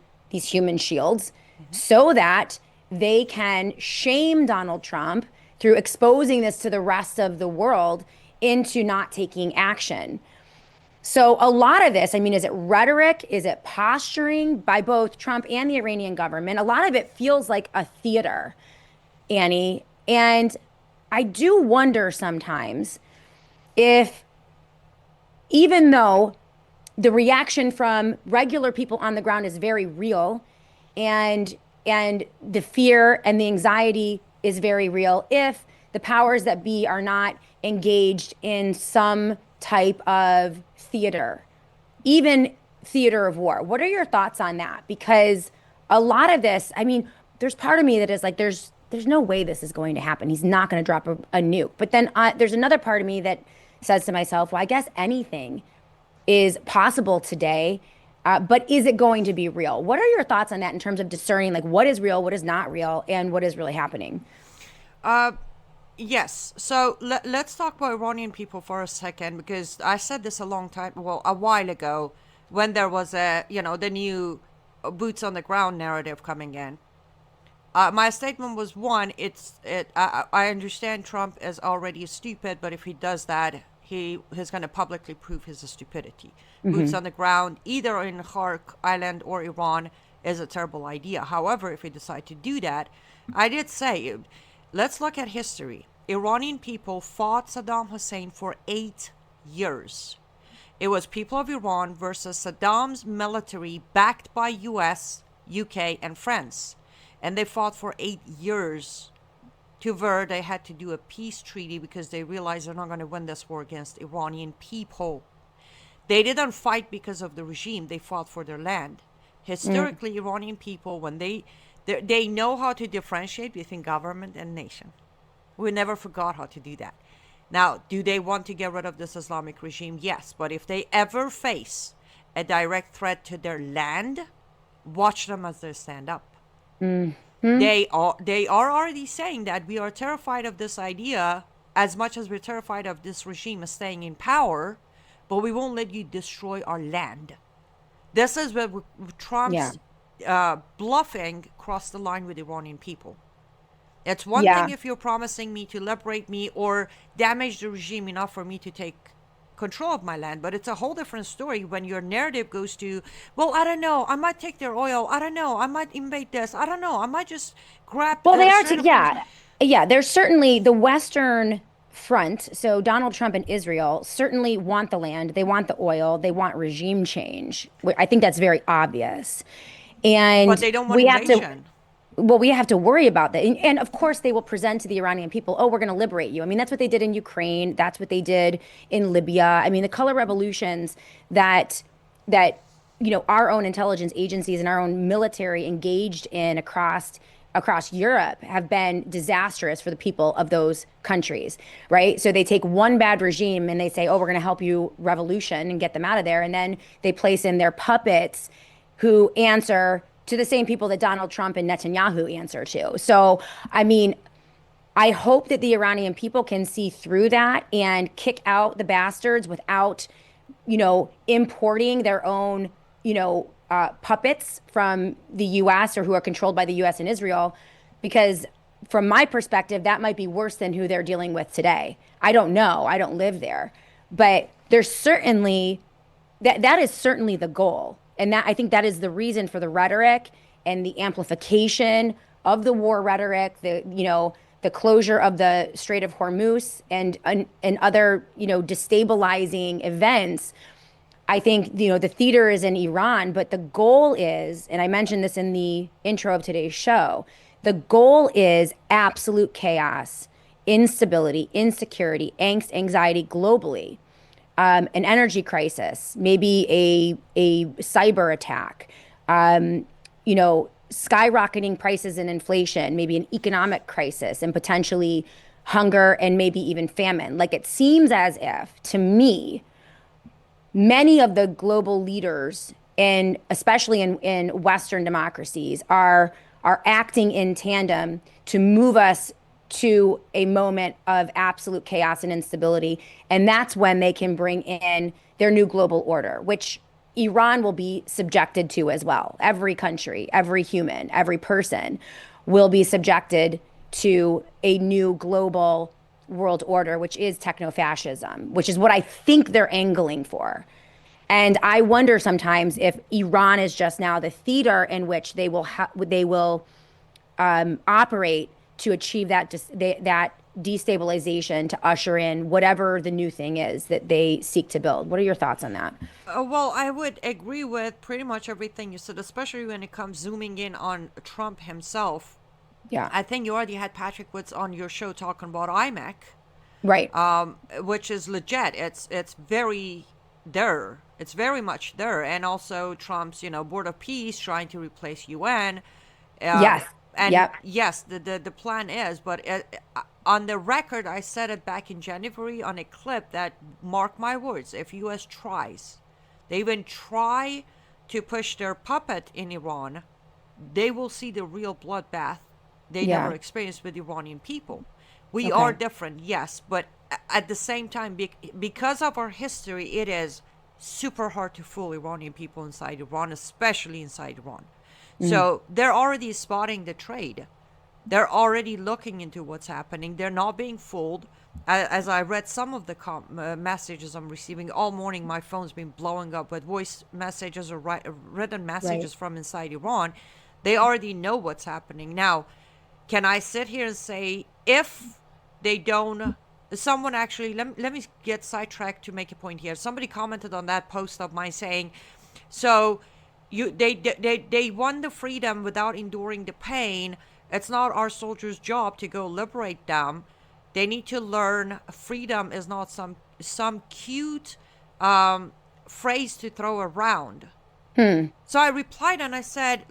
shields so that they can shame Donald Trump through exposing this to the rest of the world into not taking action. So a lot of this, I mean, is it rhetoric? Is it posturing by both Trump and the Iranian government? A lot of it feels like a theater, Annie. And I do wonder sometimes if, even though the reaction from regular people on the ground is very real and the fear and the anxiety is very real, if the powers that be are not engaged in some type of theater, even theater of war. What are your thoughts on that? Because a lot of this, I mean, there's part of me that is like, there's no way this is going to happen. He's not going to drop a nuke. But then there's another part of me that says to myself, well, I guess anything is possible today, but is it going to be real? What are your thoughts on that in terms of discerning like what is real, what is not real, and what is really happening? Yes. So let's talk about Iranian people for a second, because I said this a while ago, when there was the new boots on the ground narrative coming in. My statement was one, I understand Trump is already stupid, but if he does that, he's going to publicly prove his stupidity. Boots on the ground, either in Khark Island or Iran, is a terrible idea. However, if he decide to do that, I did say, let's look at history. Iranian people fought Saddam Hussein for 8 years. It was people of Iran versus Saddam's military backed by US, UK, and France. And they fought for 8 years to where they had to do a peace treaty because they realized they're not going to win this war against Iranian people. They didn't fight because of the regime. They fought for their land. Historically, Iranian people, when they know how to differentiate between government and nation. We never forgot how to do that. Now, do they want to get rid of this Islamic regime? Yes. But if they ever face a direct threat to their land, watch them as they stand up. They are already saying that we are terrified of this idea as much as we're terrified of this regime staying in power, but we won't let you destroy our land. This is where Trump's bluffing crossed the line with Iranian people. It's one thing if you're promising me to liberate me or damage the regime enough for me to take control of my land, but it's a whole different story when your narrative goes to, well, I don't know, I might take their oil, I don't know, I might invade this, I don't know, I might just grab. Well, they are, there's certainly the Western front. So Donald Trump and Israel certainly want the land, they want the oil, they want regime change. I think that's very obvious. And but they don't want invasion. We have to worry about that. And of course, they will present to the Iranian people, oh, we're going to liberate you. I mean, that's what they did in Ukraine. That's what they did in Libya. I mean, the color revolutions that our own intelligence agencies and our own military engaged in across Europe have been disastrous for the people of those countries, right? So they take one bad regime and they say, oh, we're going to help you revolution and get them out of there. And then they place in their puppets who answer to the same people that Donald Trump and Netanyahu answer to. So, I mean, I hope that the Iranian people can see through that and kick out the bastards without, importing their own, puppets from the U.S. or who are controlled by the U.S. and Israel. Because from my perspective, that might be worse than who they're dealing with today. I don't know. I don't live there. But there's certainly, that is certainly the goal. And that, I think that is the reason for the rhetoric and the amplification of the war rhetoric, the closure of the Strait of Hormuz and other, destabilizing events. I think, the theater is in Iran, but the goal is, and I mentioned this in the intro of today's show, the goal is absolute chaos, instability, insecurity, angst, anxiety globally, an energy crisis, maybe a cyber attack, skyrocketing prices and inflation, maybe an economic crisis, and potentially hunger and maybe even famine. Like it seems as if, to me, many of the global leaders, and especially in Western democracies, are acting in tandem to move us to a moment of absolute chaos and instability. And that's when they can bring in their new global order, which Iran will be subjected to as well. Every country, every human, every person will be subjected to a new global world order, which is techno-fascism, which is what I think they're angling for. And I wonder sometimes if Iran is just now the theater in which they will operate to achieve that destabilization, to usher in whatever the new thing is that they seek to build. What are your thoughts on that? Well, I would agree with pretty much everything you said, especially when it comes zooming in on Trump himself. Yeah. I think you already had Patrick Woods on your show talking about IMAC, Right. which is legit. It's very there. It's very much there, and also Trump's Board of Peace trying to replace UN. Yes. And Yep. yes, the plan is, but on the record, I said it back in January on a clip that, mark my words, if U.S. tries, they even try to push their puppet in Iran, they will see the real bloodbath they never Yeah. experienced with Iranian people. We are Okay. different, yes, but at the same time, because of our history, it is super hard to fool Iranian people inside Iran, especially inside Iran. So they're already spotting the trade. They're already looking into what's happening. They're not being fooled. As I read some of the messages I'm receiving all morning, my phone's been blowing up with voice messages or written Right. messages from inside Iran. They already know what's happening. Now, can I sit here and say, if they don't, someone actually, let me get sidetracked to make a point here. Somebody commented on that post of mine saying, so they won the freedom without enduring the pain. It's not our soldiers' job to go liberate them. They need to learn freedom is not some cute phrase to throw around. So I replied and I said,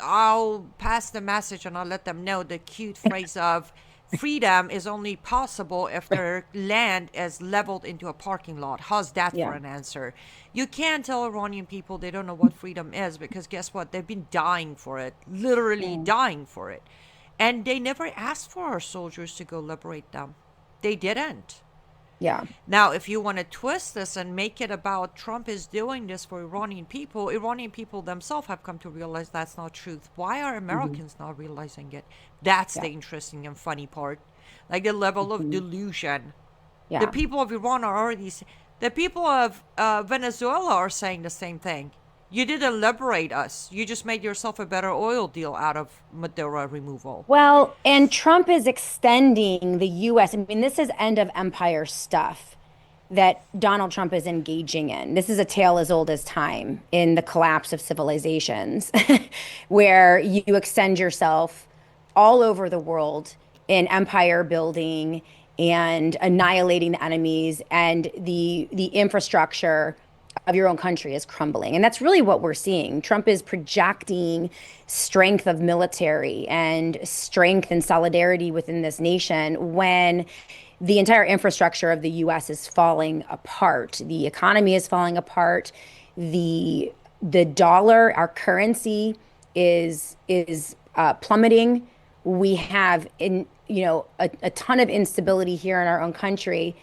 I'll pass the message and I'll let them know the cute phrase of freedom is only possible if their land is leveled into a parking lot. How's that for Yeah. an answer? You can't tell Iranian people they don't know what freedom is, because guess what? They've been dying for it, literally Mm. dying for it. And they never asked for our soldiers to go liberate them. They didn't. Yeah. Now, if you want to twist this and make it about Trump is doing this for Iranian people themselves have come to realize that's not truth. Why are Americans not realizing it? That's Yeah. the interesting and funny part. Like the level of Mhm. delusion. The Yeah. people of Iran are already, the people of Venezuela are saying the same thing. You didn't liberate us. You just made yourself a better oil deal out of Maduro removal. Well, and Trump is extending the US. I mean, this is end of empire stuff that Donald Trump is engaging in. This is a tale as old as time in the collapse of civilizations, where you extend yourself all over the world in empire building and annihilating the enemies, and the infrastructure of your own country is crumbling. And that's really what we're seeing. Trump is projecting strength of military and strength and solidarity within this nation when the entire infrastructure of the US is falling apart. The economy is falling apart. The dollar, our currency, is plummeting. We have a ton of instability here in our own country,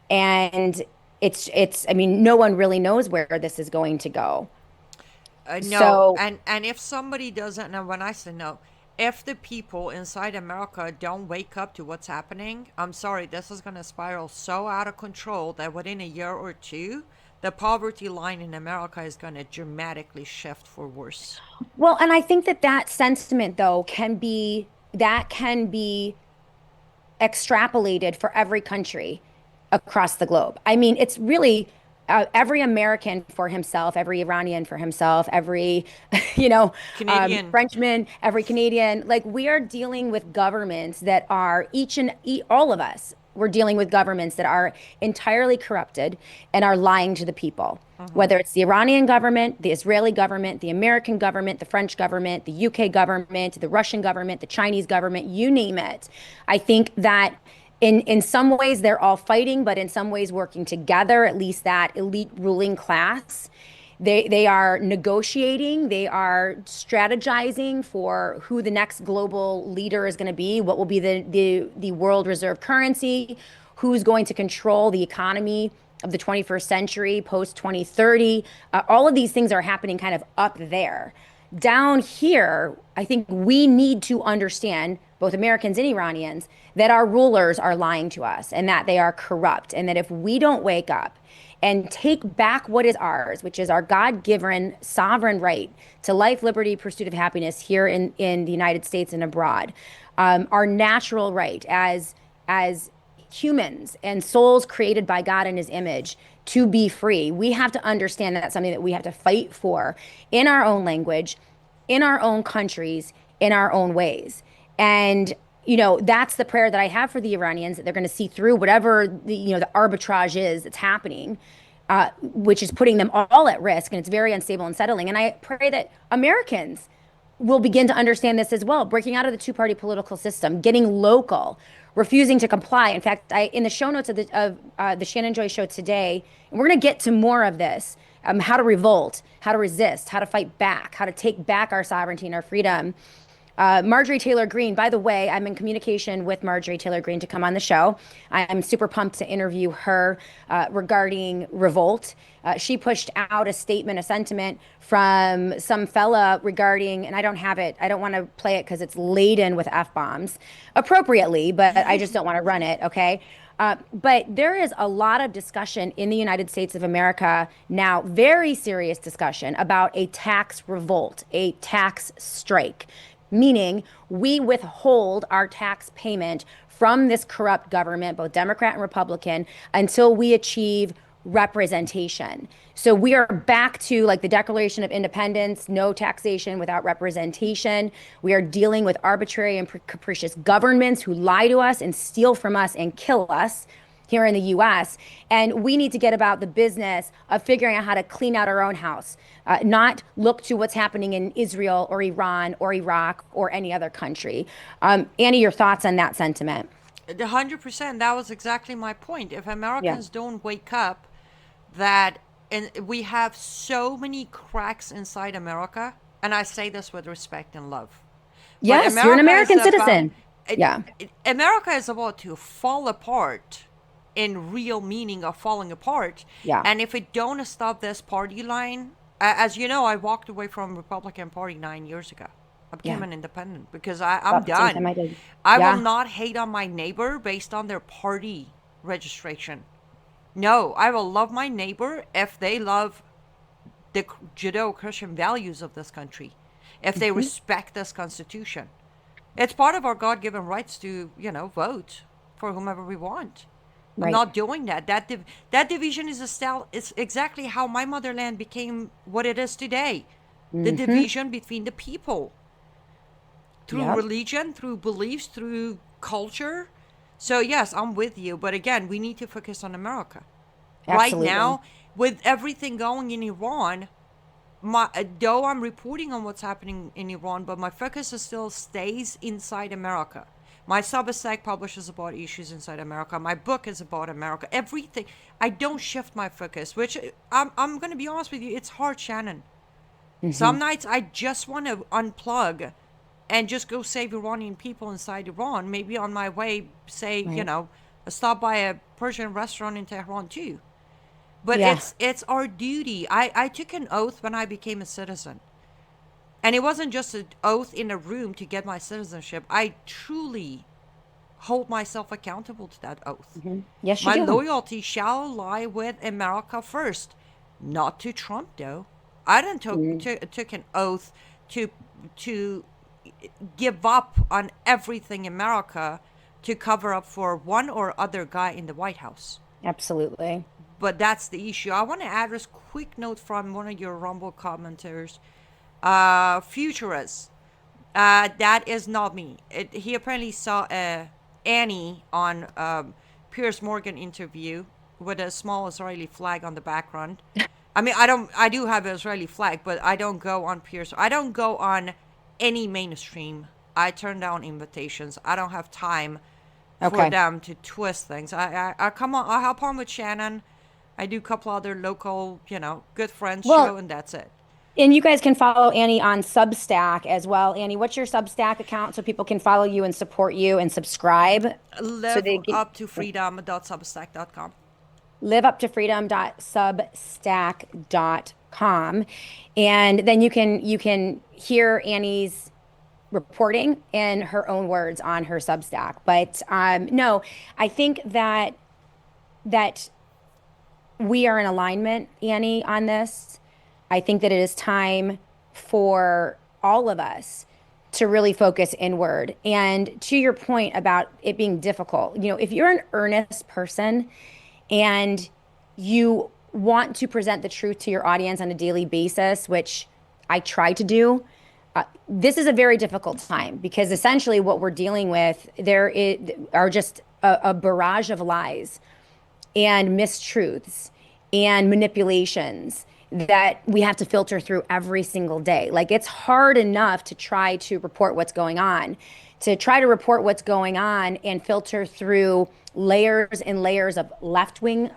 and it's I mean, no one really knows where this is going to go. No, So and if somebody doesn't know, when I say no, if the people inside America don't wake up to what's happening, I'm sorry, this is going to spiral so out of control that within a year or two, the poverty line in America is going to dramatically shift for worse. Well, and I think that that sentiment, though, can be extrapolated for every country across the globe. I mean, it's really every American for himself, every Iranian for himself, every, Canadian. Frenchman, every Canadian. Like, we are dealing with governments that are all of us. We're dealing with governments that are entirely corrupted and are lying to the people. Whether it's the Iranian government, the Israeli government, the American government, the French government, the UK government, the Russian government, the Chinese government, you name it. I think that in some ways they're all fighting, but in some ways working together, at least that elite ruling class. They are negotiating, they are strategizing for who the next global leader is going to be, what will be the world reserve currency, who's going to control the economy of the 21st century, post 2030. All of these things are happening kind of up there. Down here, I think we need to understand, both Americans and Iranians, that our rulers are lying to us and that they are corrupt. And that if we don't wake up and take back what is ours, which is our God-given sovereign right to life, liberty, pursuit of happiness here in the United States and abroad, our natural right as humans and souls created by God in his image to be free. We have to understand that that's something that we have to fight for in our own language, in our own countries, in our own ways. And that's the prayer that I have for the Iranians, that they're going to see through whatever the arbitrage is that's happening, which is putting them all at risk, and it's very unstable and settling. And I pray that Americans will begin to understand this as well, breaking out of the two-party political system, getting local, refusing to comply. In fact, in the show notes of the Shannon Joy show today, and we're going to get to more of this, how to revolt, how to resist, how to fight back, how to take back our sovereignty and our freedom. Marjorie Taylor Greene, by the way, I'm in communication with Marjorie Taylor Greene to come on the show. I'm super pumped to interview her regarding revolt. She pushed out a statement, a sentiment from some fella regarding, and I don't have it. I don't want to play it because it's laden with F-bombs appropriately, but I just don't want to run it, okay? But there is a lot of discussion in the United States of America now, very serious discussion about a tax revolt, a tax strike, meaning we withhold our tax payment from this corrupt government, both Democrat and Republican, until we achieve representation. So we are back to like the Declaration of Independence, no taxation without representation. We are dealing with arbitrary and capricious governments who lie to us and steal from us and kill us here in the US. And we need to get about the business of figuring out how to clean out our own house, not look to what's happening in Israel or Iran or Iraq or any other country. Annie, your thoughts on that sentiment? 100%. That was exactly my point. If Yeah. Americans don't wake up, that and we have so many cracks inside America, and I say this with respect and love. But Yes, you're an America American is about, citizen. Yeah. America is about to fall apart in real meaning of falling apart. Yeah. And if we don't stop this party line, as you know, I walked away from Republican Party 9 years ago. I became Yeah. an independent because I'm About the same time done. I did. I Yeah. will not hate on my neighbor based on their party registration. No, I will love my neighbor if they love the Judeo-Christian values of this country, if they respect this constitution. It's part of our God-given rights to, vote for whomever we want. I'm Right. not doing that. That division is exactly how my motherland became what it is today. The division between the people through Yep. religion, through beliefs, through culture. So yes, I'm with you. But again, we need to focus on America. Right Absolutely. now, with everything going in Iran, though I'm reporting on what's happening in Iran, but my focus is still stays inside America. My Substack publishes about issues inside America. My book is about America. Everything. I don't shift my focus, which I'm going to be honest with you, it's hard, Shannon. Some nights I just want to unplug and just go save Iranian people inside Iran. Maybe on my way, say, Right. stop by a Persian restaurant in Tehran too. But Yeah. it's our duty. I took an oath when I became a citizen. And it wasn't just an oath in a room to get my citizenship. I truly hold myself accountable to that oath. Yes, you My do. loyalty shall lie with America first. Not to Trump, though. I didn't Mm, took an oath to to give up on everything in America to cover up for one or other guy in the White House. absolutely. But that's the issue. I want to address quick note from one of your Rumble commenters. Futurist. That is not me. He apparently saw Annie on Piers Morgan interview with a small Israeli flag on the background. I mean, I don't. I do have an Israeli flag, but I don't go on Piers. I don't go on any mainstream. I turn down invitations. I don't have time for Okay. them to twist things. I come on. I hop on with Shannon. I do a couple other local, good friends Well, show, and that's it. and you guys can follow Annie on Substack as well. Annie, what's your Substack account so people can follow you and support you and subscribe so Live they can up to freedom.substack.com. liveuptofreedom.substack.com. And then you can hear Annie's reporting in her own words on her Substack. But no, I think that we are in alignment, Annie, on this. I think that it is time for all of us to really focus inward. And to your point about it being difficult, if you're an earnest person and you want to present the truth to your audience on a daily basis, which I try to do, this is a very difficult time because essentially what we're dealing with are just a barrage of lies and mistruths and manipulations that we have to filter through every single day. Like it's hard enough to try to report what's going on, and filter through layers and layers of left wing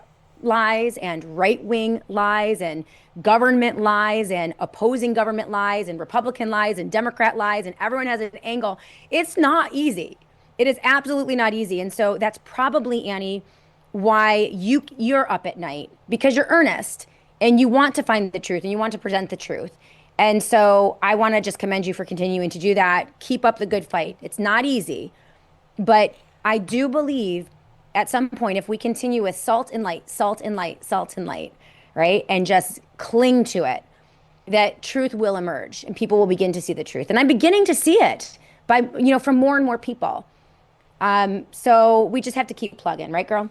lies and right wing lies and government lies and opposing government lies and Republican lies and Democrat lies, and everyone has an angle. It's not easy. It is absolutely not easy. And so that's probably, Annie, why you're up at night because you're earnest and you want to find the truth and you want to present the truth. And so I want to just commend you for continuing to do that. Keep up the good fight. It's not easy, but I do believe at some point, if we continue with salt and light, salt and light, salt and light, right, and just cling to it, that truth will emerge and people will begin to see the truth. And I'm beginning to see it from more and more people. So we just have to keep plugging, right, girl?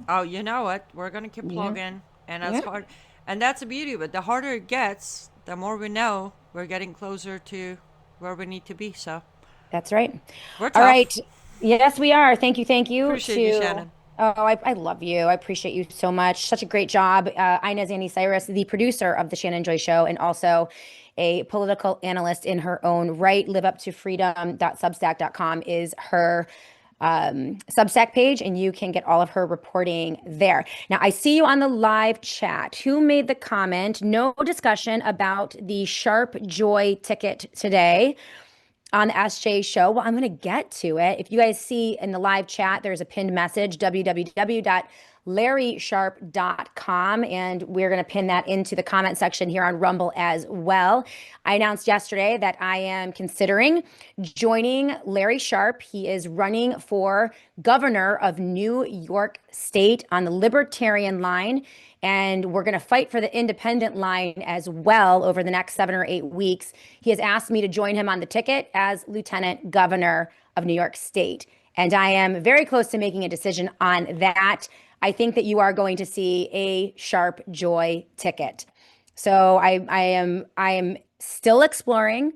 Oh, you know what? We're gonna keep Yeah. plugging, and that's Yeah. hard. And that's the beauty of it. The harder it gets, the more we know we're getting closer to where we need to be. So That's right. we're All right. tough. Yes, we are. Thank you. Thank you Appreciate you, to. Shannon. Oh, I love you. I appreciate you so much. Such a great job. Inez Annie Cyrus, the producer of The Shannon Joy Show, and also a political analyst in her own right. Liveuptofreedom.substack.com is her Substack page, and you can get all of her reporting there. Now, I see you on the live chat. Who made the comment? No discussion about the Sharp Joy ticket today on the SJ show. Well, I'm going to get to it. If you guys see in the live chat, there's a pinned message, www.larrysharp.com, and we're going to pin that into the comment section here on Rumble as well. I announced yesterday that I am considering joining Larry Sharp. He is running for governor of New York State on the Libertarian line. And we're going to fight for the independent line as well over the next 7 or 8 weeks. He has asked me to join him on the ticket as lieutenant governor of New York State. And I am very close to making a decision on that. I think that you are going to see a Sharp Joy ticket. So I am still exploring,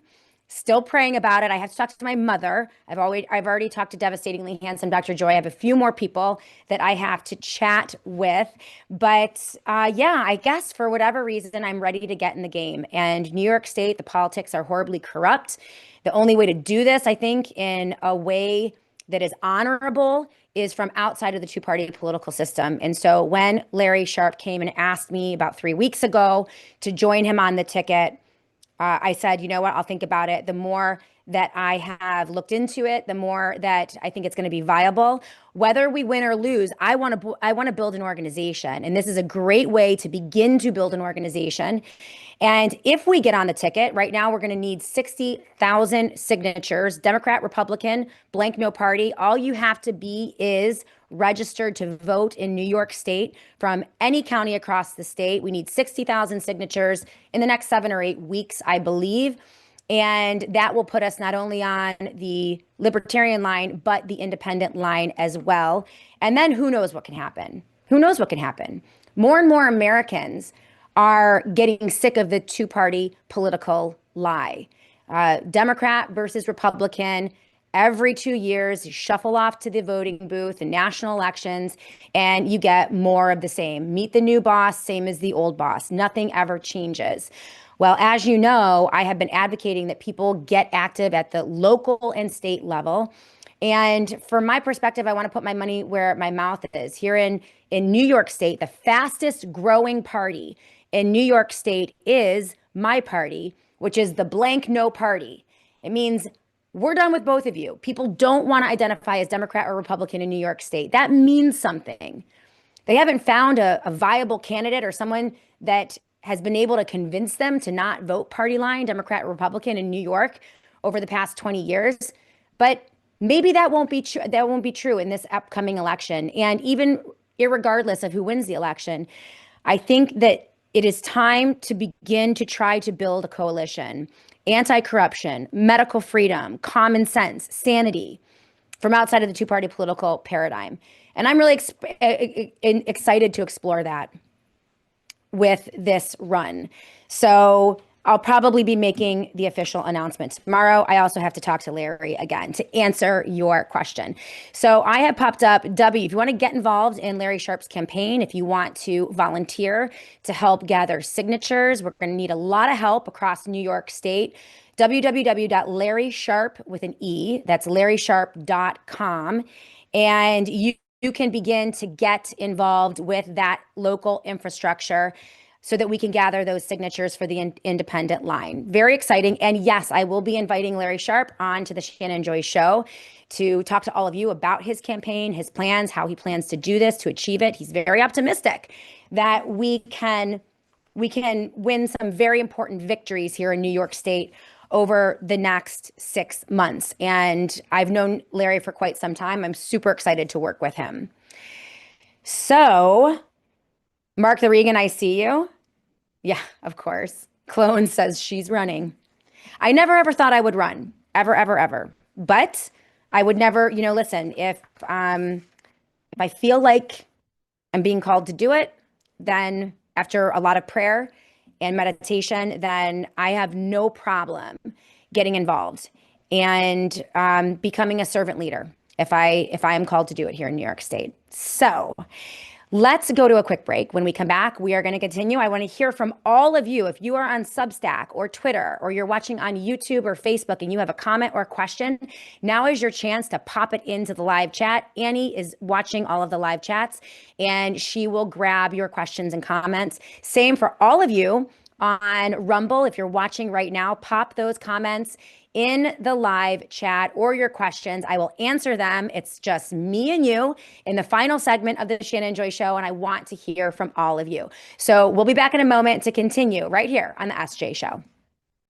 still praying about it. I have to talk to my mother. I've already talked to Devastatingly Handsome Dr. Joy. I have a few more people that I have to chat with. But yeah, I guess for whatever reason, I'm ready to get in the game. And New York State, the politics are horribly corrupt. The only way to do this, I think, in a way that is honorable is from outside of the two-party political system. And so when Larry Sharp came and asked me about 3 weeks ago to join him on the ticket, I said, you know what, I'll think about it. The more that I have looked into it, the more that I think it's going to be viable. Whether we win or lose, I want to build an organization, and this is a great way to begin to build an organization. And if we get on the ticket, right now we're going to need 60,000 signatures, Democrat, Republican, blank, no party. All you have to be is registered to vote in New York State from any county across the state. We need 60,000 signatures in the next 7 or 8 weeks, I believe. And that will put us not only on the libertarian line, but the independent line as well. And then who knows what can happen? Who knows what can happen? More and more Americans are getting sick of the two-party political lie. Democrat versus Republican. Every 2 years, you shuffle off to the voting booth in national elections, and you get more of the same. Meet the new boss, same as the old boss. Nothing ever changes. Well, as you know, I have been advocating that people get active at the local and state level. And from my perspective, I want to put my money where my mouth is. Here in New York State, the fastest growing party in New York State is my party, which is the blank no party. It means we're done with both of you. People don't want to identify as Democrat or Republican in New York State. That means something. They haven't found a viable candidate or someone that has been able to convince them to not vote party line, Democrat or Republican in New York over the past 20 years. But maybe that won't be true. That won't be true in this upcoming election. And even irregardless of who wins the election, I think that it is time to begin to try to build a coalition. Anti-corruption, medical freedom, common sense, sanity from outside of the two-party political paradigm. And I'm really excited to explore that with this run. So I'll probably be making the official announcement tomorrow. I also have to talk to Larry again to answer your question. So I have popped up W. If you want to get involved in Larry Sharp's campaign, if you want to volunteer to help gather signatures, we're going to need a lot of help across New York State. www.larrysharp with an E, that's larrysharp.com. And you can begin to get involved with that local infrastructure so that we can gather those signatures for the independent line. Very exciting. And yes, I will be inviting Larry Sharp on to the Shannon Joy Show to talk to all of you about his campaign, his plans, how he plans to do this, to achieve it. He's very optimistic that we can win some very important victories here in New York State over the next 6 months. And I've known Larry for quite some time. I'm super excited to work with him. So, Mark the Regan, I see you. Yeah, of course. Clone says she's running. I never ever thought I would run, ever, ever, ever. But I would never, listen, if I feel like I'm being called to do it, then after a lot of prayer and meditation, then I have no problem getting involved and becoming a servant leader if I am called to do it here in New York State. So let's go to a quick break. When we come back, we are going to continue. I want to hear from all of you. If you are on Substack or Twitter, or you're watching on YouTube or Facebook and you have a comment or question, now is your chance to pop it into the live chat. Annie is watching all of the live chats and she will grab your questions and comments. Same for all of you on Rumble. If you're watching right now, pop those comments in the live chat or your questions. I will answer them. It's just me and you in the final segment of the Shannon Joy Show, and I want to hear from all of you. So we'll be back in a moment to continue right here on the SJ Show.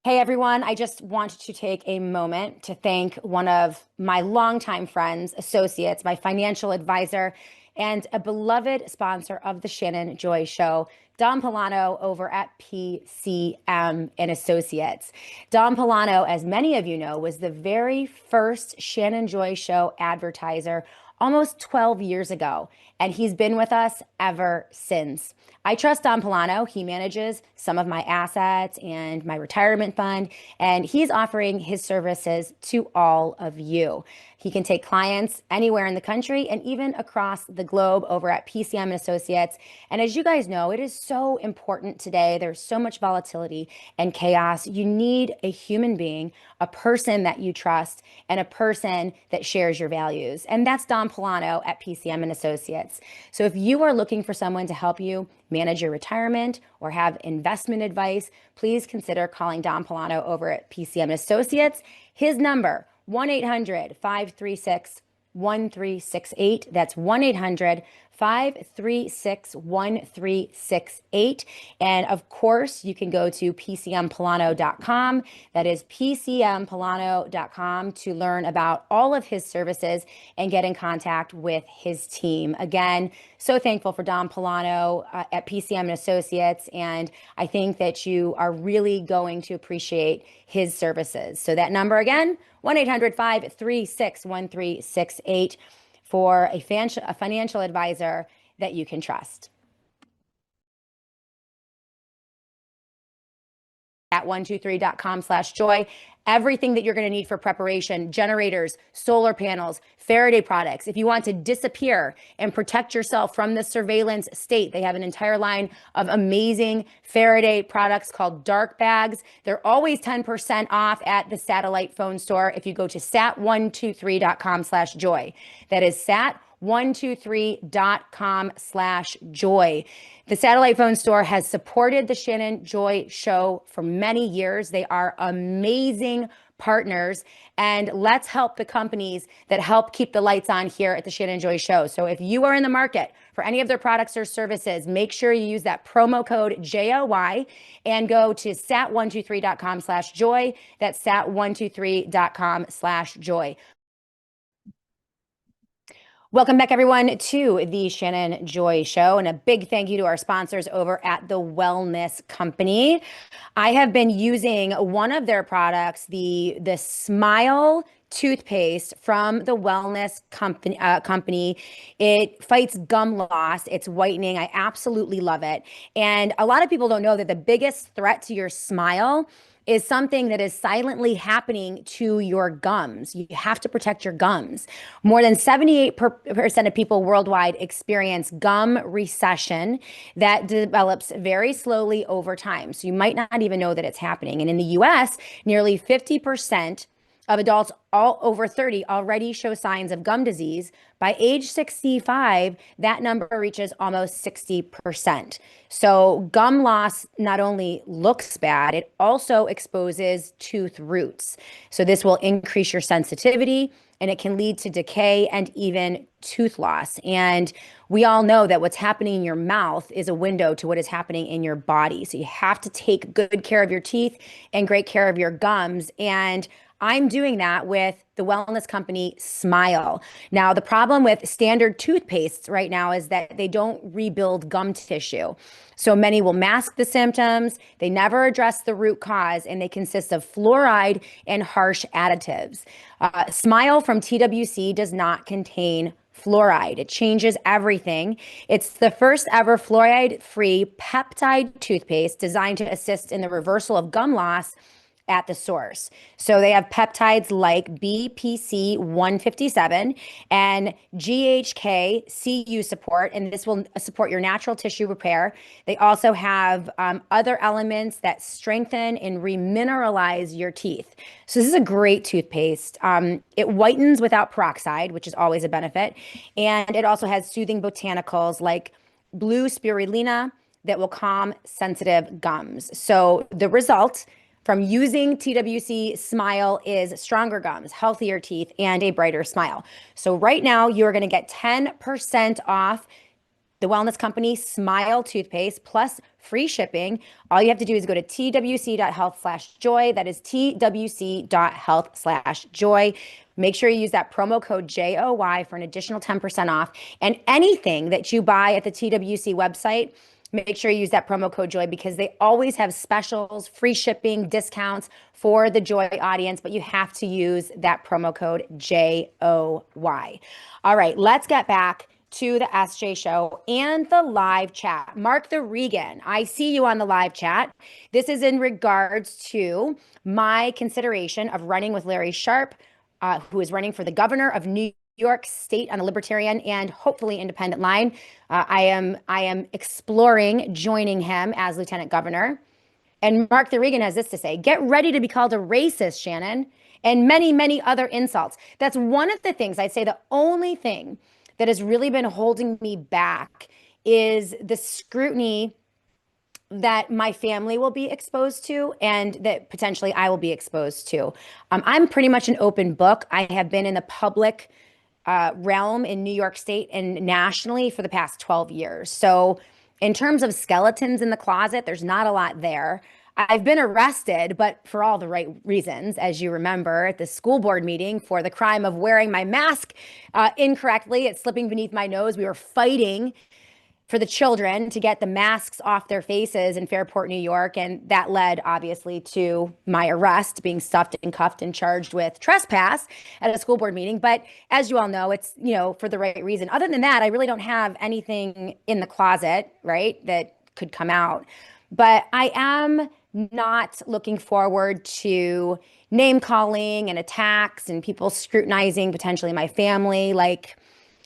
Hey everyone, I just want to take a moment to thank one of my longtime friends, associates, my financial advisor, and a beloved sponsor of the Shannon Joy Show, Don Polano over at PCM and Associates. Don Polano, as many of you know, was the very first Shannon Joy Show advertiser almost 12 years ago, and he's been with us ever since. I trust Don Polano. He manages some of my assets and my retirement fund, and he's offering his services to all of you. He can take clients anywhere in the country and even across the globe over at PCM and Associates. And as you guys know, it is so important today. There's so much volatility and chaos. You need a human being, a person that you trust, and a person that shares your values. And that's Don Polano at PCM and Associates. So if you are looking for someone to help you manage your retirement or have investment advice, please consider calling Don Polano over at PCM and Associates. His number, 1-800-536 1368. That's 1-800-536-1368. And of course, you can go to pcmpolano.com. That is pcmpolano.com to learn about all of his services and get in contact with his team. Again, so thankful for Don Polano at PCM and Associates, and I think that you are really going to appreciate his services. So that number again, 1-800-536-1368 for a financial advisor that you can trust. At 123.com/joy. Everything that you're going to need for preparation: generators, solar panels, Faraday products. If you want to disappear and protect yourself from the surveillance state, they have an entire line of amazing Faraday products called dark bags. They're always 10% off at the satellite phone store if you go to sat123.com/joy. That is sat123.com/joy. The satellite phone store has supported the Shannon Joy Show for many years. They are amazing partners, and let's help the companies that help keep the lights on here at the Shannon Joy Show. So if you are in the market for any of their products or services, make sure you use that promo code JOY and go to sat123.com/joy. That's sat123.com/joy. Welcome back, everyone, to the Shannon Joy Show, and a big thank you to our sponsors over at the Wellness Company. I have been using one of their products, the Smile toothpaste from the Wellness Company. It fights gum loss. It's whitening. I absolutely love it. And a lot of people don't know that the biggest threat to your smile is something that is silently happening to your gums. You have to protect your gums. More than 78% of people worldwide experience gum recession that develops very slowly over time. So you might not even know that it's happening. And in the US, nearly 50% of adults all over 30 already show signs of gum disease. By age 65, that number reaches almost 60%. So gum loss not only looks bad, it also exposes tooth roots. So this will increase your sensitivity, and it can lead to decay and even tooth loss. And we all know that what's happening in your mouth is a window to what is happening in your body. So you have to take good care of your teeth and great care of your gums. And I'm doing that with the Wellness Company Smile. Now, the problem with standard toothpastes right now is that they don't rebuild gum tissue. So many will mask the symptoms, they never address the root cause, and they consist of fluoride and harsh additives. Smile from TWC does not contain fluoride. It changes everything. It's the first ever fluoride-free peptide toothpaste designed to assist in the reversal of gum loss at the source. So they have peptides like BPC 157 and GHK CU support, and this will support your natural tissue repair. They also have other elements that strengthen and remineralize your teeth. So this is a great toothpaste. It whitens without peroxide, which is always a benefit. And it also has soothing botanicals like blue spirulina that will calm sensitive gums. So the result from using TWC Smile is stronger gums, healthier teeth, and a brighter smile. So right now, you're going to get 10% off the Wellness Company Smile toothpaste plus free shipping. All you have to do is go to twc.health/joy. That is twc.health/joy. Make sure you use that promo code JOY for an additional 10% off. And anything that you buy at the TWC website, make sure you use that promo code JOY, because they always have specials, free shipping, discounts for the Joy audience, but you have to use that promo code JOY. All right, let's get back to the SJ Show and the live chat. Mark the Regan, I see you on the live chat. This is in regards to my consideration of running with Larry Sharpe, who is running for the governor of New York State on a libertarian and hopefully independent line. I am exploring joining him as lieutenant governor. And Mark the Regan has this to say: get ready to be called a racist, Shannon, and many, many other insults. That's one of the things I'd say the only thing that has really been holding me back is the scrutiny that my family will be exposed to and that potentially I will be exposed to. I'm pretty much an open book. I have been in the public realm in New York State and nationally for the past 12 years. So, in terms of skeletons in the closet, there's not a lot there. I've been arrested, but for all the right reasons, as you remember, at the school board meeting for the crime of wearing my mask incorrectly. It's slipping beneath my nose. We were fighting for the children to get the masks off their faces in Fairport, New York. And that led, obviously, to my arrest, being stuffed and cuffed and charged with trespass at a school board meeting. But as you all know, it's, for the right reason. Other than that, I really don't have anything in the closet, right, that could come out. But I am not looking forward to name calling and attacks and people scrutinizing potentially my family. Like,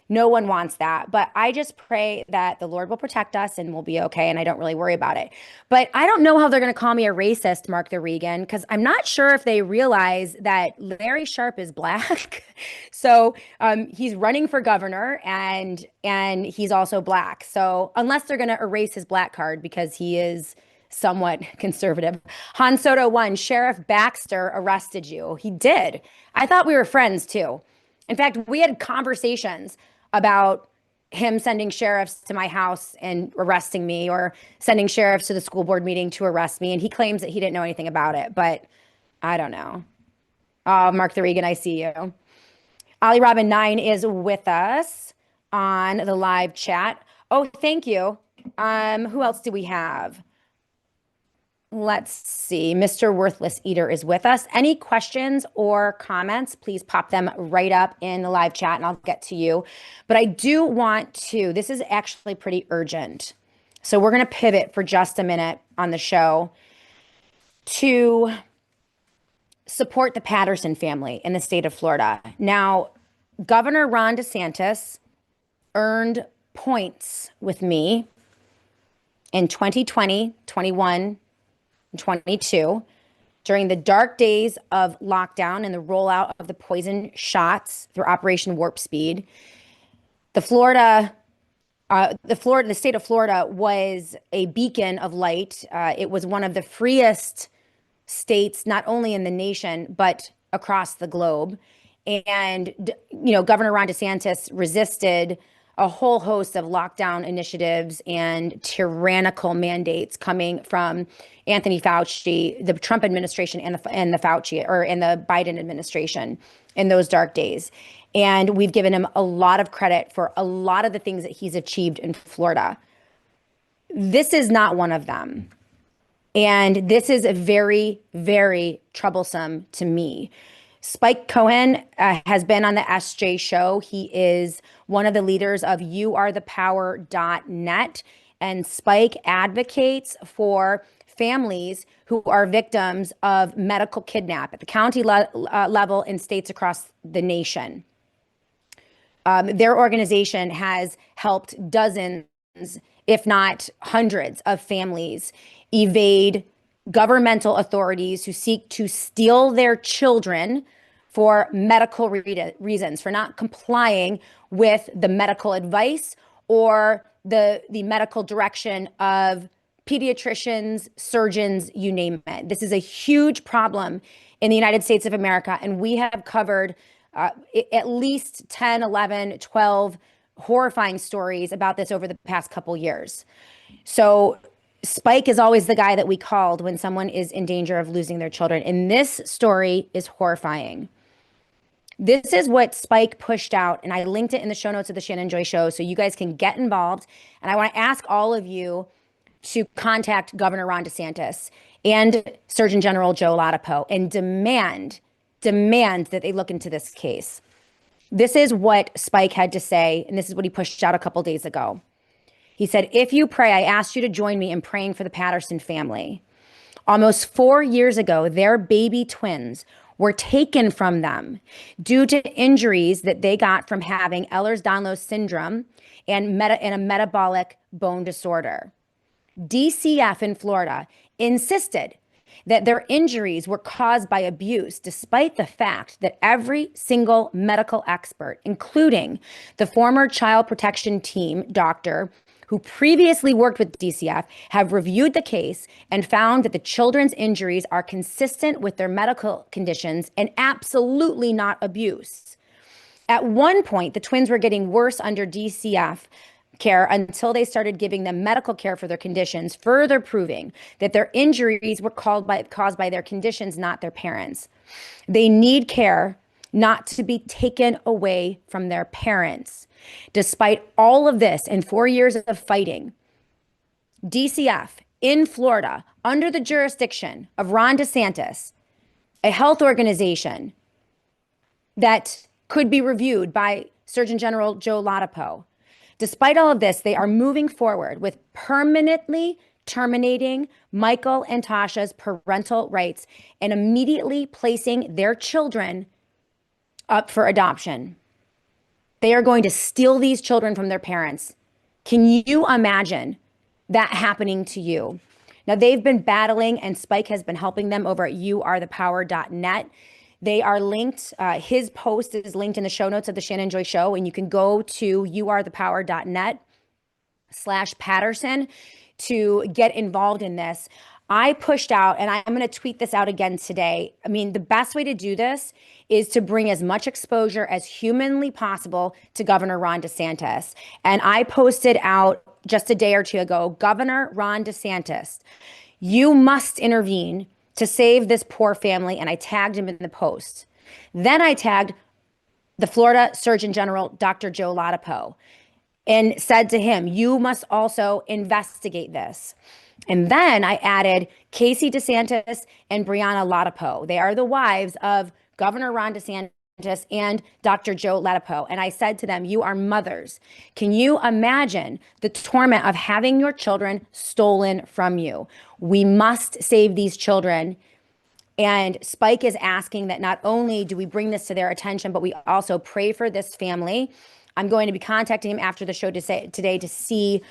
no one wants that. But I just pray that the Lord will protect us and we'll be okay. And I don't really worry about it. But I don't know how they're going to call me a racist, Mark the Regan, because I'm not sure if they realize that Larry Sharpe is black. So he's running for governor and he's also black. So unless they're going to erase his black card because he is somewhat conservative. Han Soto 1, Sheriff Baxter arrested you. He did. I thought we were friends too. In fact, we had conversations about him sending sheriffs to my house and arresting me, or sending sheriffs to the school board meeting to arrest me. And he claims that he didn't know anything about it, but I don't know. Oh, Mark the Regan, I see you. Ali Robin 9 is with us on the live chat. Oh, thank you. Who else do we have? Let's see. Mr. Worthless Eater is with us. Any questions or comments, please pop them right up in the live chat and I'll get to you. But I do want to, this is actually pretty urgent. So we're going to pivot for just a minute on the show to support the Patterson family in the state of Florida. Now, Governor Ron DeSantis earned points with me in 2020, 21, 22 during the dark days of lockdown and the rollout of the poison shots through Operation Warp Speed. The state of Florida was a beacon of light. It was one of the freest states, not only in the nation, but across the globe. And, Governor Ron DeSantis resisted a whole host of lockdown initiatives and tyrannical mandates coming from Anthony Fauci, the Trump administration, and the Biden administration in those dark days. And we've given him a lot of credit for a lot of the things that he's achieved in Florida. This is not one of them. And this is very, very troublesome to me. Spike Cohen has been on the SJ show. He is one of the leaders of youarethepower.net. And Spike advocates for families who are victims of medical kidnap at the county level in states across the nation. Their organization has helped dozens, if not hundreds, of families evade governmental authorities who seek to steal their children for medical reasons, for not complying with the medical advice or the medical direction of pediatricians, surgeons, you name it. This is a huge problem in the United States of America, and we have covered at least 10, 11, 12 horrifying stories about this over the past couple years. So Spike is always the guy that we called when someone is in danger of losing their children. And this story is horrifying. This is what Spike pushed out, and I linked it in the show notes of the Shannon Joy Show so you guys can get involved. And I want to ask all of you to contact Governor Ron DeSantis and Surgeon General Joe Ladapo and demand that they look into this case. This is what Spike had to say, and this is what he pushed out a couple days ago. He said, "If you pray, I ask you to join me in praying for the Patterson family. Almost 4 years ago, their baby twins were taken from them due to injuries that they got from having Ehlers-Danlos syndrome and a metabolic bone disorder. DCF in Florida insisted that their injuries were caused by abuse, despite the fact that every single medical expert, including the former child protection team doctor who previously worked with DCF, have reviewed the case and found that the children's injuries are consistent with their medical conditions and absolutely not abuse. At one point, the twins were getting worse under DCF care until they started giving them medical care for their conditions, further proving that their injuries were caused by their conditions, not their parents. They need care, not to be taken away from their parents. Despite all of this and 4 years of fighting, DCF in Florida, under the jurisdiction of Ron DeSantis, a health organization that could be reviewed by Surgeon General Joe Ladapo. Despite all of this, they are moving forward with permanently terminating Michael and Tasha's parental rights and immediately placing their children up for adoption. They are going to steal these children from their parents. Can you imagine that happening to you? Now, they've been battling, and Spike has been helping them over at youarethepower.net. They are linked. His post is linked in the show notes of the Shannon Joy Show, and you can go to youarethepower.net/Patterson to get involved in this. I pushed out, and I'm going to tweet this out again today. I mean, the best way to do this is to bring as much exposure as humanly possible to Governor Ron DeSantis. And I posted out just a day or two ago, Governor Ron DeSantis, you must intervene to save this poor family. And I tagged him in the post. Then I tagged the Florida Surgeon General, Dr. Joe Ladapo, and said to him, you must also investigate this. And then I added Casey DeSantis and Brianna Ladapo. They are the wives of Governor Ron DeSantis and Dr. Joe Ladapo. And I said to them, you are mothers. Can you imagine the torment of having your children stolen from you? We must save these children. And Spike is asking that not only do we bring this to their attention, but we also pray for this family. I'm going to be contacting him after the show today to see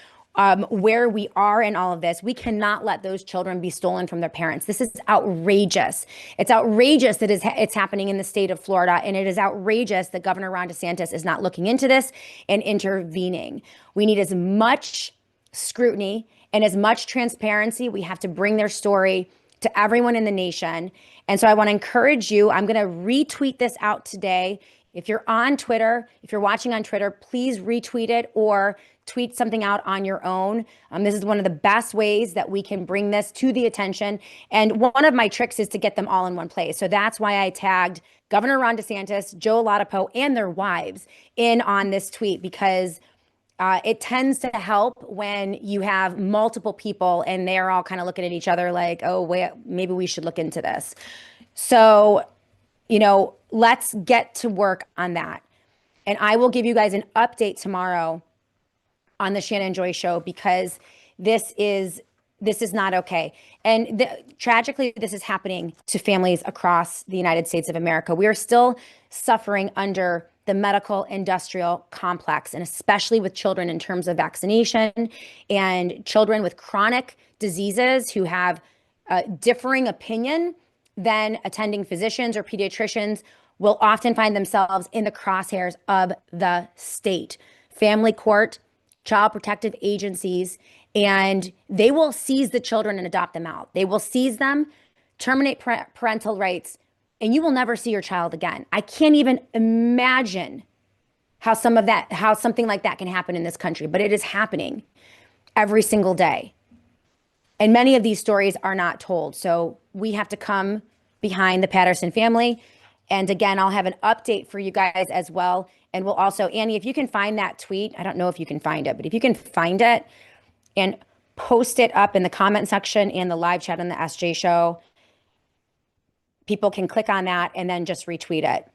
where we are in all of this. We cannot let those children be stolen from their parents. This is outrageous. It's outrageous that it's happening in the state of Florida, and it is outrageous that Governor Ron DeSantis is not looking into this and intervening. We need as much scrutiny and as much transparency. We have to bring their story to everyone in the nation. And so I want to encourage you. I'm going to retweet this out today. If you're on Twitter, if you're watching on Twitter, please retweet it or tweet something out on your own. This is one of the best ways that we can bring this to the attention. And one of my tricks is to get them all in one place. So that's why I tagged Governor Ron DeSantis, Joe Ladapo, and their wives in on this tweet, because it tends to help when you have multiple people and they're all kind of looking at each other like, oh, wait, maybe we should look into this. So, let's get to work on that. And I will give you guys an update tomorrow on the Shannon Joy Show, because this is not okay. And tragically, this is happening to families across the United States of America. We are still suffering under the medical industrial complex, and especially with children in terms of vaccination, and children with chronic diseases who have differing opinion than attending physicians or pediatricians will often find themselves in the crosshairs of the state, family court, child protective agencies, and they will seize the children and adopt them out. They will seize them, terminate parental rights, and you will never see your child again. I can't even imagine how something like that can happen in this country, but it is happening every single day. And many of these stories are not told. So we have to come behind the Patterson family. And again, I'll have an update for you guys as well. And we'll also, Annie, if you can find that tweet, I don't know if you can find it, but if you can find it and post it up in the comment section and the live chat on the SJ Show, people can click on that and then just retweet it.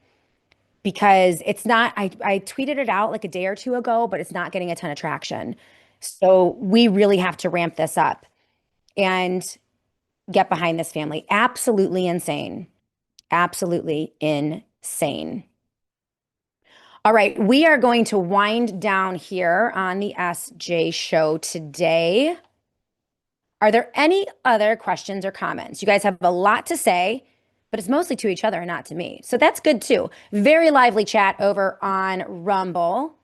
Because it's not, I tweeted it out like a day or two ago, but it's not getting a ton of traction. So we really have to ramp this up and get behind this family. Absolutely insane. Absolutely insane. All right, we are going to wind down here on the SJ Show today. Are there any other questions or comments? You guys have a lot to say, but it's mostly to each other and not to me. So that's good too. Very lively chat over on Rumble.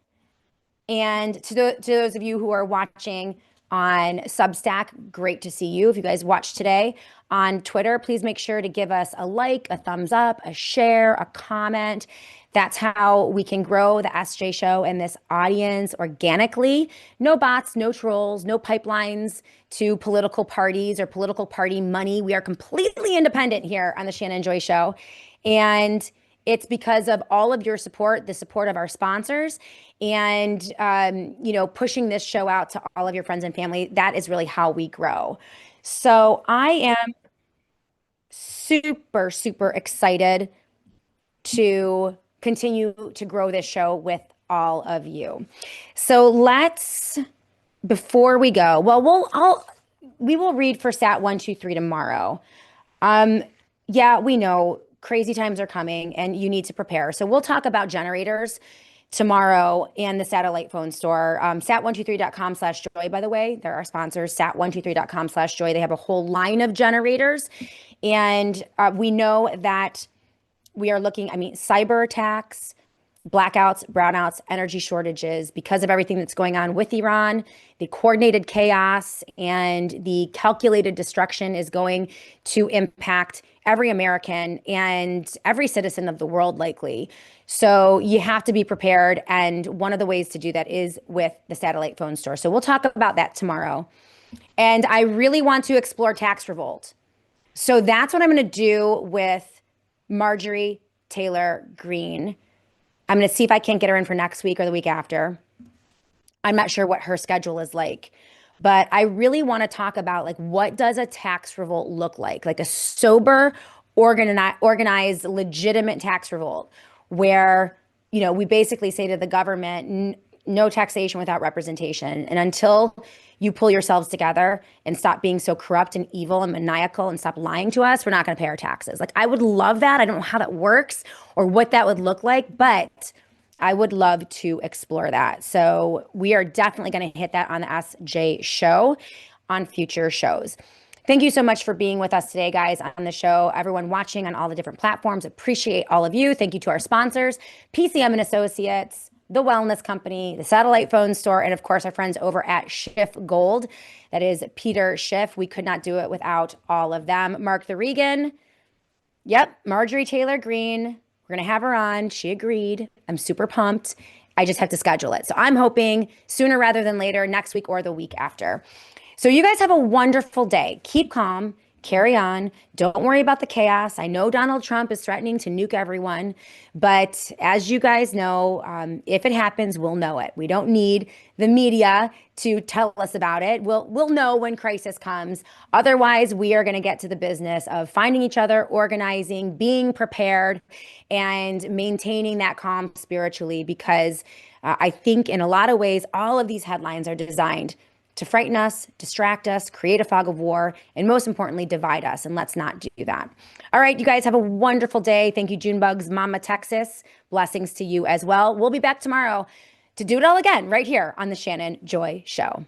And to those of you who are watching on Substack. Great to see you. If you guys watched today on Twitter, please make sure to give us a like, a thumbs up, a share, a comment. That's how we can grow the SJ show and this audience organically. No bots, no trolls, no pipelines to political parties or political party money. We are completely independent here on the Shannon Joy Show. And it's because of all of your support, the support of our sponsors, and pushing this show out to all of your friends and family. That is really how we grow. So I am super, super excited to continue to grow this show with all of you. So before we go, we will read for Sat 123 tomorrow. Yeah, we know crazy times are coming and you need to prepare. So we'll talk about generators tomorrow and the satellite phone store. Sat123.com/joy, by the way, they're our sponsors, sat123.com/joy. They have a whole line of generators. And we know that we are looking, cyber attacks, blackouts, brownouts, energy shortages because of everything that's going on with Iran. The coordinated chaos and the calculated destruction is going to impact every American and every citizen of the world, likely. So you have to be prepared. And one of the ways to do that is with the satellite phone store. So we'll talk about that tomorrow. And I really want to explore tax revolt. So that's what I'm going to do with Marjorie Taylor Greene. I'm going to see if I can't get her in for next week or the week after. I'm not sure what her schedule is like, but I really want to talk about what does a tax revolt look like a sober, organized, legitimate tax revolt where, we basically say to the government, no taxation without representation. And until you pull yourselves together and stop being so corrupt and evil and maniacal and stop lying to us, we're not going to pay our taxes. I would love that. I don't know how that works or what that would look like, but I would love to explore that. So we are definitely going to hit that on the SJ show on future shows. Thank you so much for being with us today, guys, on the show. Everyone watching on all the different platforms, appreciate all of you. Thank you to our sponsors, PCM and Associates, the Wellness Company, the Satellite Phone Store, and of course, our friends over at Schiff Gold. That is Peter Schiff. We could not do it without all of them. Mark the Regan. Yep, Marjorie Taylor Greene. We're going to have her on. She agreed. I'm super pumped. I just have to schedule it. So I'm hoping sooner rather than later, next week or the week after. So you guys have a wonderful day. Keep calm. Carry on. Don't worry about the chaos. I know Donald Trump is threatening to nuke everyone, but as you guys know, if it happens, we'll know it. We don't need the media to tell us about it. We'll know when crisis comes. Otherwise, we are going to get to the business of finding each other, organizing, being prepared, and maintaining that calm spiritually, because I think in a lot of ways, all of these headlines are designed to frighten us, distract us, create a fog of war, and most importantly, divide us. And let's not do that. All right, you guys have a wonderful day. Thank you, Junebugs, Mama Texas. Blessings to you as well. We'll be back tomorrow to do it all again right here on the Shannon Joy Show.